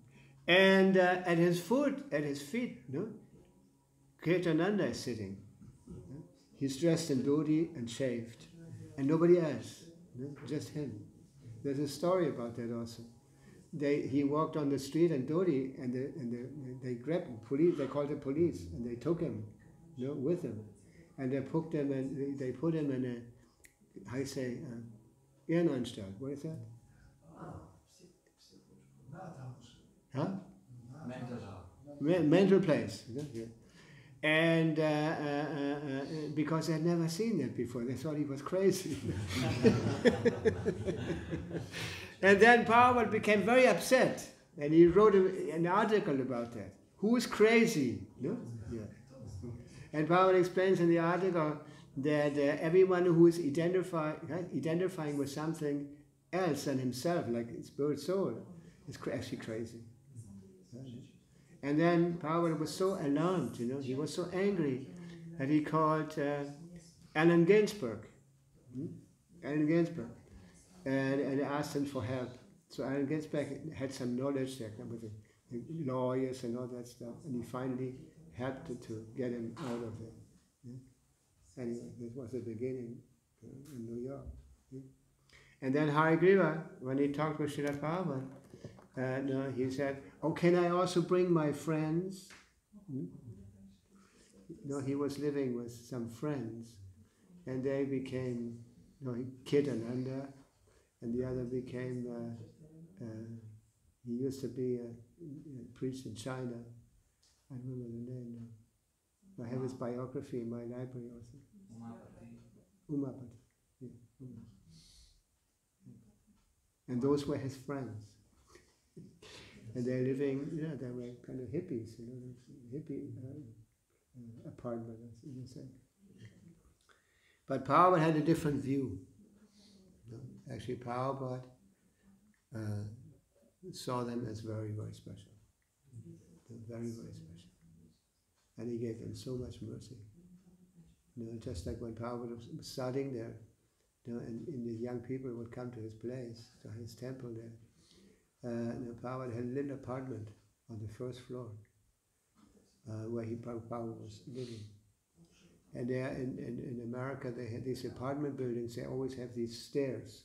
Speaker 1: And at his feet, no, Kirtananda is sitting. He's dressed in dhoti and shaved, and nobody else, no? Just him. There's a story about that also. He walked on the street in dhoti, and they grabbed the police. They called the police, and they took him, you know, with them, and they put him in a, how you say, Irrenanstalt. What is that? Huh?
Speaker 2: Mental health.
Speaker 1: Mental place. Yeah. And because they had never seen that before, they thought he was crazy. And then Prabhupada became very upset, and he wrote an article about that. Who is crazy? No? Yeah. And Prabhupada explains in the article that everyone who is identifying with something else than himself, like spirit soul, is actually crazy. And then Prabhupada was so alarmed, you know, he was so angry that he called Allen Ginsberg, and asked him for help. So Allen Ginsberg had some knowledge there with the lawyers and all that stuff, and he finally helped to get him out of there. Yeah? Anyway, this was the beginning in New York. Yeah? And then Hari Griva, when he talked with Srila Prabhupada, he said, "Oh, can I also bring my friends?" No, he was living with some friends, and they became, Kirtananda, and the other became, he used to be a priest in China. I don't remember the name now. I have his biography in my library also. Umapati. Yeah. And those were his friends. And they're living, they were kind of hippies, hippie apartment, as you say. But Prabhupada had a different view. Actually, Prabhupada saw them as very, very special. Very, very special. And he gave them so much mercy. Just like when Prabhupada was studying there, and the young people would come to his place, to his temple there. Prabhupada had a little apartment on the first floor where Prabhupada was living. And there in America, they had these apartment buildings, they always have these stairs,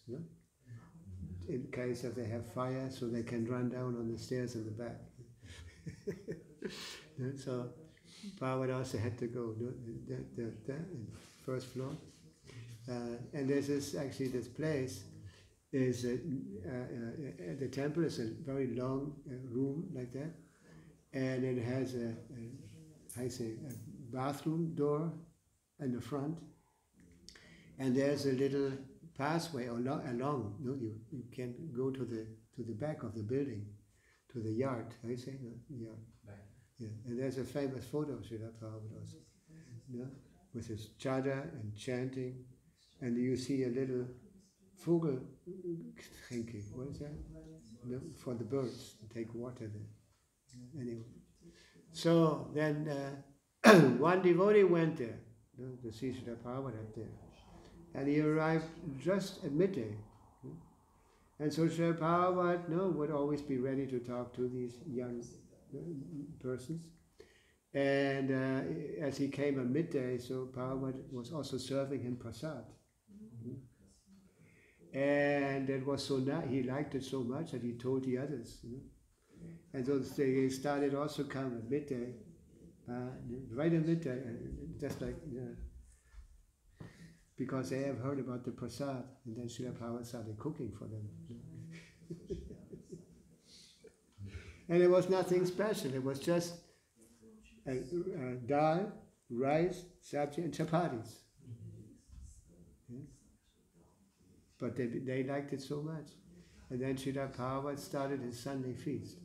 Speaker 1: in case if they have fire, so they can run down on the stairs in the back. So Prabhupada also had to go the first floor. And there's this place, is the temple is a very long room like that, and it has a bathroom door in the front, and there's a little pathway along. You can go to the back of the building, to the yard. How you say yard? Yeah, and there's a famous photo of Srila Prabhupada also, with his chadar and chanting, and you see a little Vogeltränke, what is that? For the birds to take water there. Anyway, so then one devotee went there to see Srila Prabhupada up there, and he arrived just at midday. And so Srila Prabhupada would always be ready to talk to these young persons. And as he came at midday, so Prabhupada was also serving him prasad. And it was so nice, he liked it so much that he told the others. And so they started also come at midday, right at midday, just like, because they have heard about the prasad, and then Srila Prabhupada started cooking for them. And it was nothing special, it was just dal, rice, sabji, and chapatis. But they liked it so much. And then Srila Prabhupada started his Sunday feast.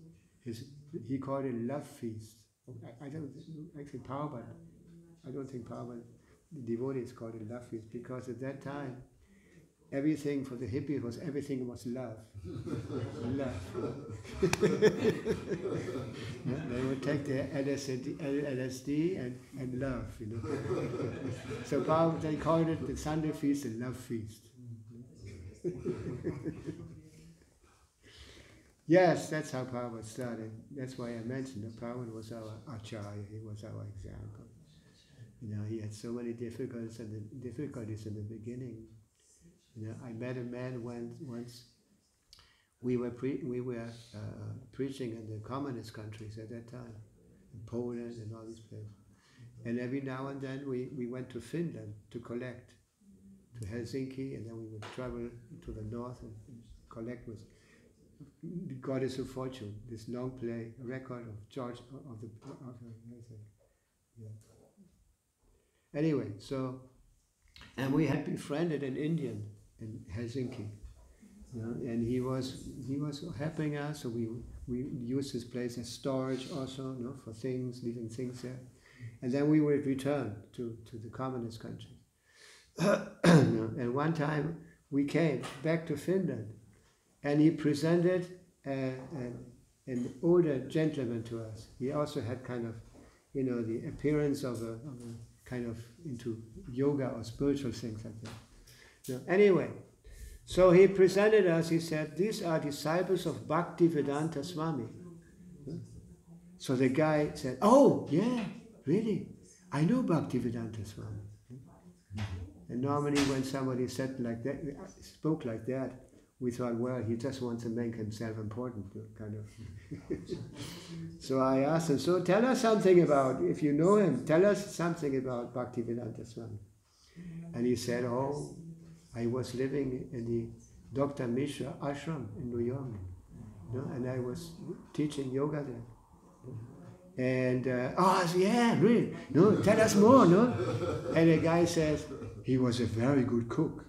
Speaker 1: He called it love feast. I don't think Prabhupada the devotees called it love feast, because at that time everything for the hippies was love. Love. They would take their LSD and love, So Prabhupada, they called it the Sunday feast, the love feast. Yes, that's how Prabhupada started. That's why I mentioned that Prabhupada was our acharya, he was our example. He had so many difficulties in the beginning. I met a man once. We were preaching in the communist countries at that time, in Poland and all these places. And every now and then we went to Finland to collect, to Helsinki, and then we would travel to the north and collect with the Goddess of Fortune, this long play record of George of the. Anyway, so, and we had befriended an Indian in Helsinki, and he was helping us. So we used this place as storage also, for things, leaving things there, and then we would return to the communist country. And one time we came back to Finland, and he presented an older gentleman to us. He also had kind of, the appearance of a kind of into yoga or spiritual things like that. Anyway, so he presented us, he said, these are disciples of Bhakti Vedanta Swami. So the guy said, oh, yeah, really? I know Bhakti Vedanta Swami. And normally when somebody said like that, spoke like that, we thought, well, he just wants to make himself important, kind of. So I asked him, so tell us something about, if you know him, tell us something about Bhaktivedanta Swami. And he said, oh, I was living in the Dr. Mishra ashram in New York, and I was teaching yoga there. And, yeah, really, tell us more, And the guy says, he was a very good cook.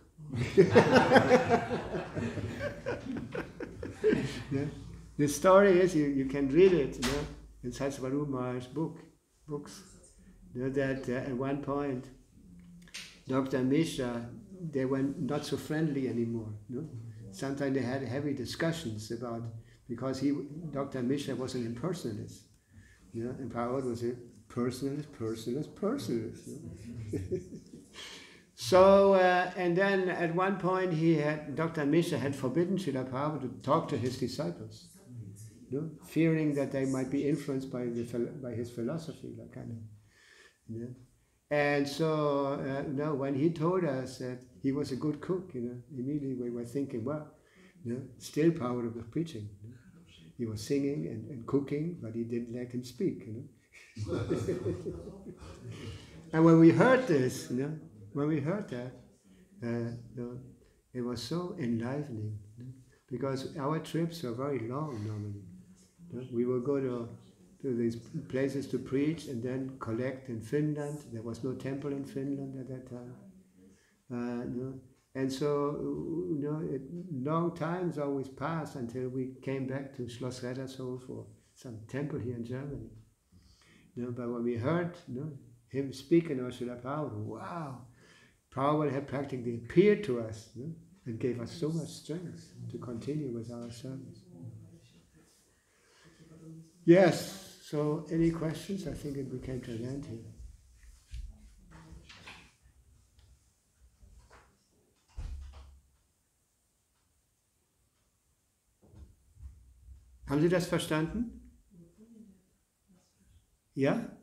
Speaker 1: The story is, you can read it in Satsvaru Maharaj's books, that at one point Dr. Mishra, they were not so friendly anymore. Sometimes they had heavy discussions about, because Dr. Mishra was an impersonalist, and Prabhupada was a personalist. So, and then at one point Dr. Mishra had forbidden Srila Prabhupada to talk to his disciples, fearing that they might be influenced by his philosophy, that kind of. And so, when he told us that he was a good cook, immediately we were thinking, well, still Prabhupada was preaching. He was singing and cooking, but he didn't let him speak. And when we heard this, when we heard that, it was so enlivening, because our trips were very long normally. We would go to these places to preach and then collect in Finland. There was no temple in Finland at that time. And so, long times always passed until we came back to Schloss Rettershof for some temple here in Germany. But when we heard him speaking of Srila Prabhupada, wow! Prabhupada had practically appeared to us and gave us so much strength to continue with our service. Yes, so any questions? I think we came to an end here. Haben Sie das verstanden? Ja?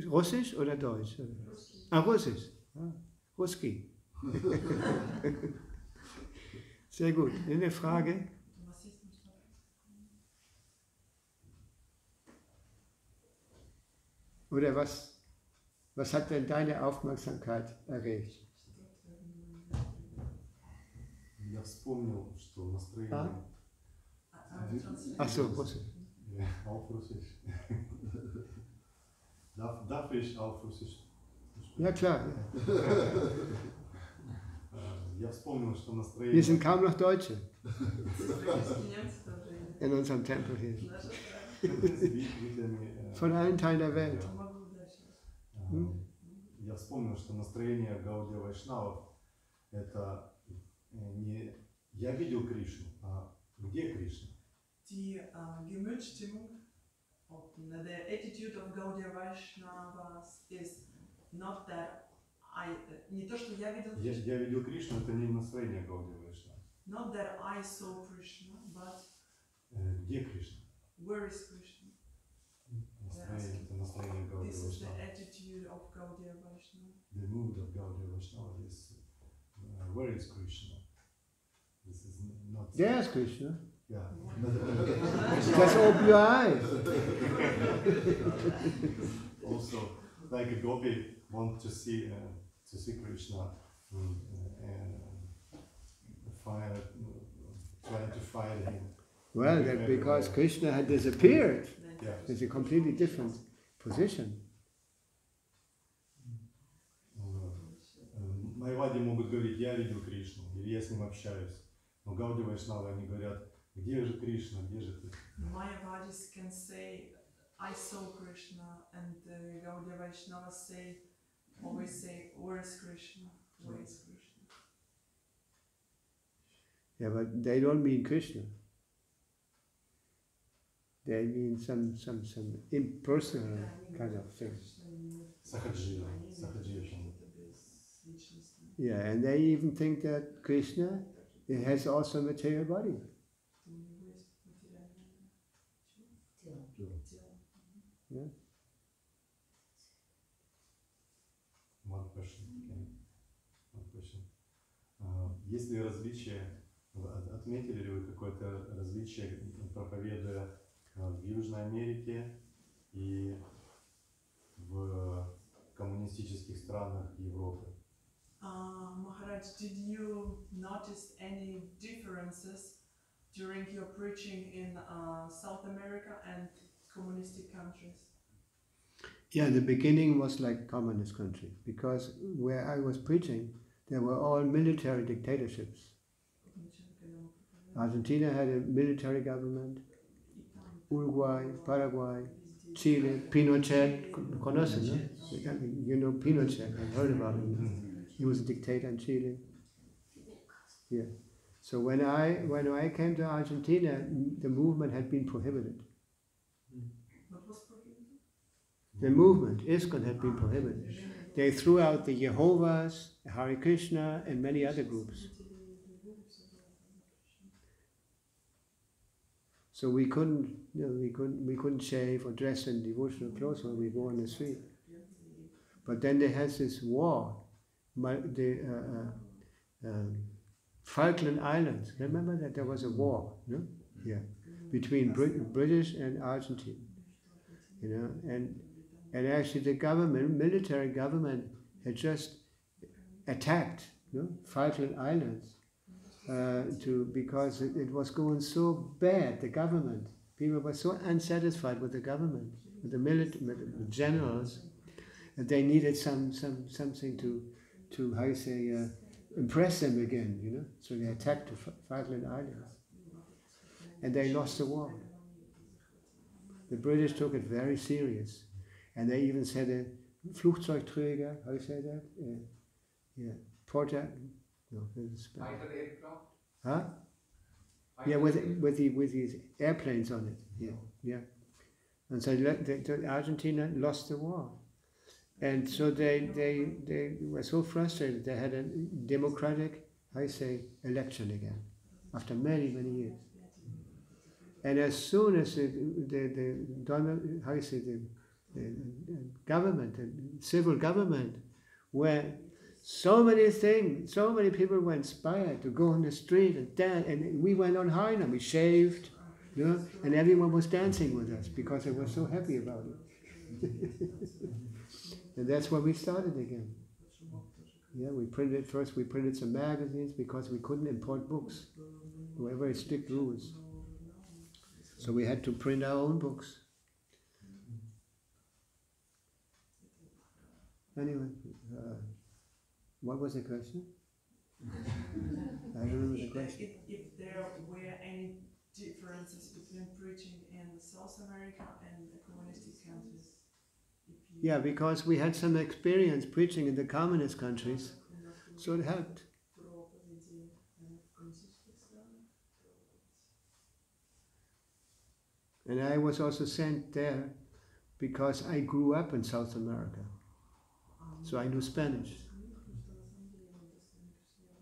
Speaker 1: Russisch oder Deutsch? Ah, Russisch. Ah, Ruski. Sehr gut. Eine Frage? Oder was hat denn deine Aufmerksamkeit erregt?
Speaker 5: Я вспомнил, что настроение...
Speaker 1: Ach so, Russisch.
Speaker 5: Auf Russisch. Darf ich auf Russisch sprechen?
Speaker 1: Ja, klar.
Speaker 5: Я вспомнил, что настроение...
Speaker 1: Wir sind kaum noch Deutsche in unserem Tempel hier. Von allen Teilen der Welt.
Speaker 5: Я вспомнил, что настроение Гаудия Вайшнавов это не я видел Кришну, а где Кришна?
Speaker 3: Die Gemütsstimmung, the attitude of Gaudiya Vaishnavas is not that не то, что я видел Кришну.
Speaker 5: Я видел Кришну, это не настроение Гаудия Вайшнава.
Speaker 3: Not that I saw Krishna, but
Speaker 5: где Кришна?
Speaker 3: where is Krishna?
Speaker 5: Настроение, это настроение Гаудия
Speaker 3: This is the
Speaker 5: Вайшнава.
Speaker 3: attitude of Gaudiya Vaishnava.
Speaker 5: The mood of Gaudiya Vaishnava is where is Krishna? This is not.
Speaker 1: There's Krishna.
Speaker 5: Yeah.
Speaker 1: Just open your eyes.
Speaker 5: Also, like a gopi want to see Krishna trying to find him.
Speaker 1: Well, that's because Krishna had disappeared.
Speaker 5: Yeah.
Speaker 1: It's a completely different position.
Speaker 5: Майвади могут говорить, я видел Кришну, или я с ним общаюсь. Но Гауди Вайшнавы, они говорят, где же Кришна, где же ты?
Speaker 3: Mayavadis can say, I saw Krishna, and Gaudiya Vaishnavas always say, where is Krishna? Where is Krishna?
Speaker 1: Yeah, but they don't mean Krishna. They mean some impersonal kind of thing.
Speaker 5: Сахаджия.
Speaker 1: Yeah, and they even think that Krishna has also a material body. Yeah.
Speaker 5: One question. Есть ли различия, отметили ли вы какое-то различие, проповедуя в Южной Америке и в коммунистических странах Европы?
Speaker 3: Maharaj, did you notice any differences during your preaching in South America and communistic countries?
Speaker 1: Yeah, the beginning was like communist country because where I was preaching, there were all military dictatorships. Argentina had a military government, Uruguay, Paraguay, Chile, Pinochet, conocen, no? You know Pinochet, I've heard about him. He was a dictator in Chile. Yeah. So when I came to Argentina, the movement had been prohibited.
Speaker 3: What was prohibited?
Speaker 1: The movement, ISKCON, had been prohibited. They threw out the Jehovah's, Hare Krishna, and many other groups. So we couldn't shave or dress in devotional clothes when we go on the street. But then they had this war, the Falkland Islands. Remember that there was a war, no? Yeah, between British and Argentine, you know, and actually the government, military government, had just attacked, you know, Falkland Islands because it was going so bad. The government, people were so unsatisfied with the government, with the generals, that they needed something to how you say impress them again, you know. So they attacked the Falkland Islands, and they lost the war. The British took it very serious, and they even said a Flugzeugträger, how you say that? Yeah, porter. No,
Speaker 2: Fighter aircraft?
Speaker 1: Huh? Yeah, with these airplanes on it. Yeah. And so Argentina lost the war, and so they were so frustrated. They had a democratic, I say, election again after many years. And as soon as the government, the civil government, where so many things, so many people were inspired to go on the street and dance, and we went on high and we shaved, you know, and everyone was dancing with us because they were so happy about it. And that's where we started again. Yeah, we printed some magazines because we couldn't import books. There were very strict rules. So we had to print our own books. Anyway, what was the question? I don't remember the question.
Speaker 3: If there were any differences between preaching in South America and the communistic countries?
Speaker 1: Yeah, because we had some experience preaching in the communist countries, so it helped. And I was also sent there because I grew up in South America, so I knew Spanish.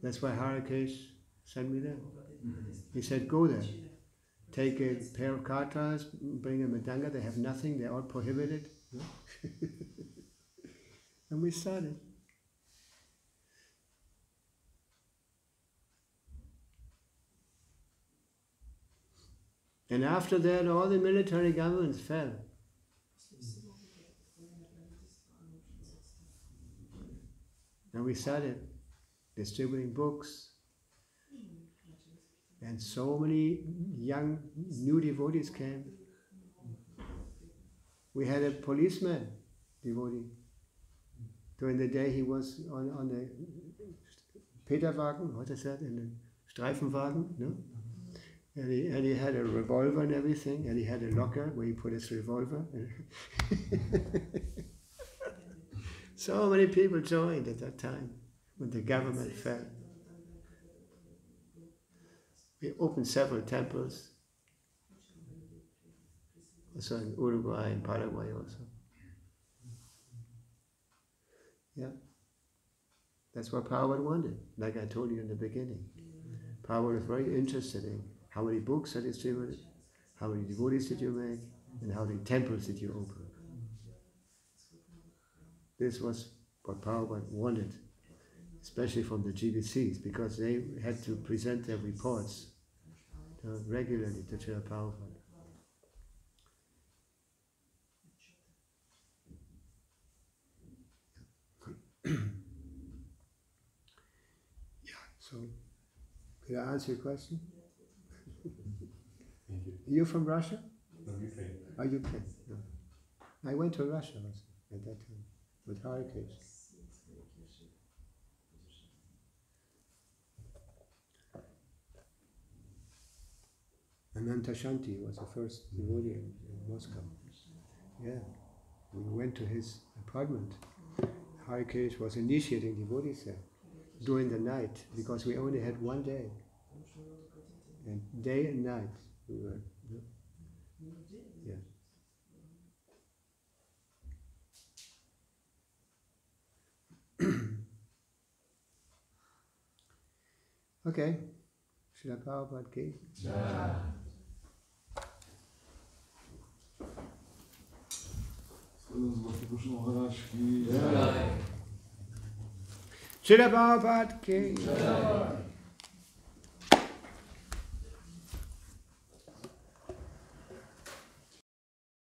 Speaker 1: That's why Harakesh sent me there. He said, go there, take a pair of katas, bring a madanga, they have nothing, they're all prohibited. Yeah? And we started. And after that, all the military governments fell. And we started distributing books. And so many young, new devotees came. We had a policeman devotee. During the day he was on the Peterwagen, what is that, in the Streifenwagen, no? And he had a revolver and everything, and he had a locker where he put his revolver. So many people joined at that time when the government fell. We opened several temples, also in Uruguay and Paraguay also. Yeah, that's what Prabhupada wanted, like I told you in the beginning. Prabhupada was very interested in how many books are distributed, how many devotees did you make, and how many temples did you open. This was what Prabhupada wanted, especially from the GBCs, because they had to present their reports regularly to Srila Prabhupada. So, did I answer your question?
Speaker 5: Thank you.
Speaker 1: You're from Russia?
Speaker 5: From Ukraine.
Speaker 1: Oh, Ukraine. No. I went to Russia also at that time with Harakesh. Ananta Shanti was the first devotee in Moscow. Yeah, we went to his apartment. Harakesh was initiating devotees there during the night because we only had one day. And day and night we were. Yeah. Okay. Srila Prabhupada ki. Srila Prabhupada ki.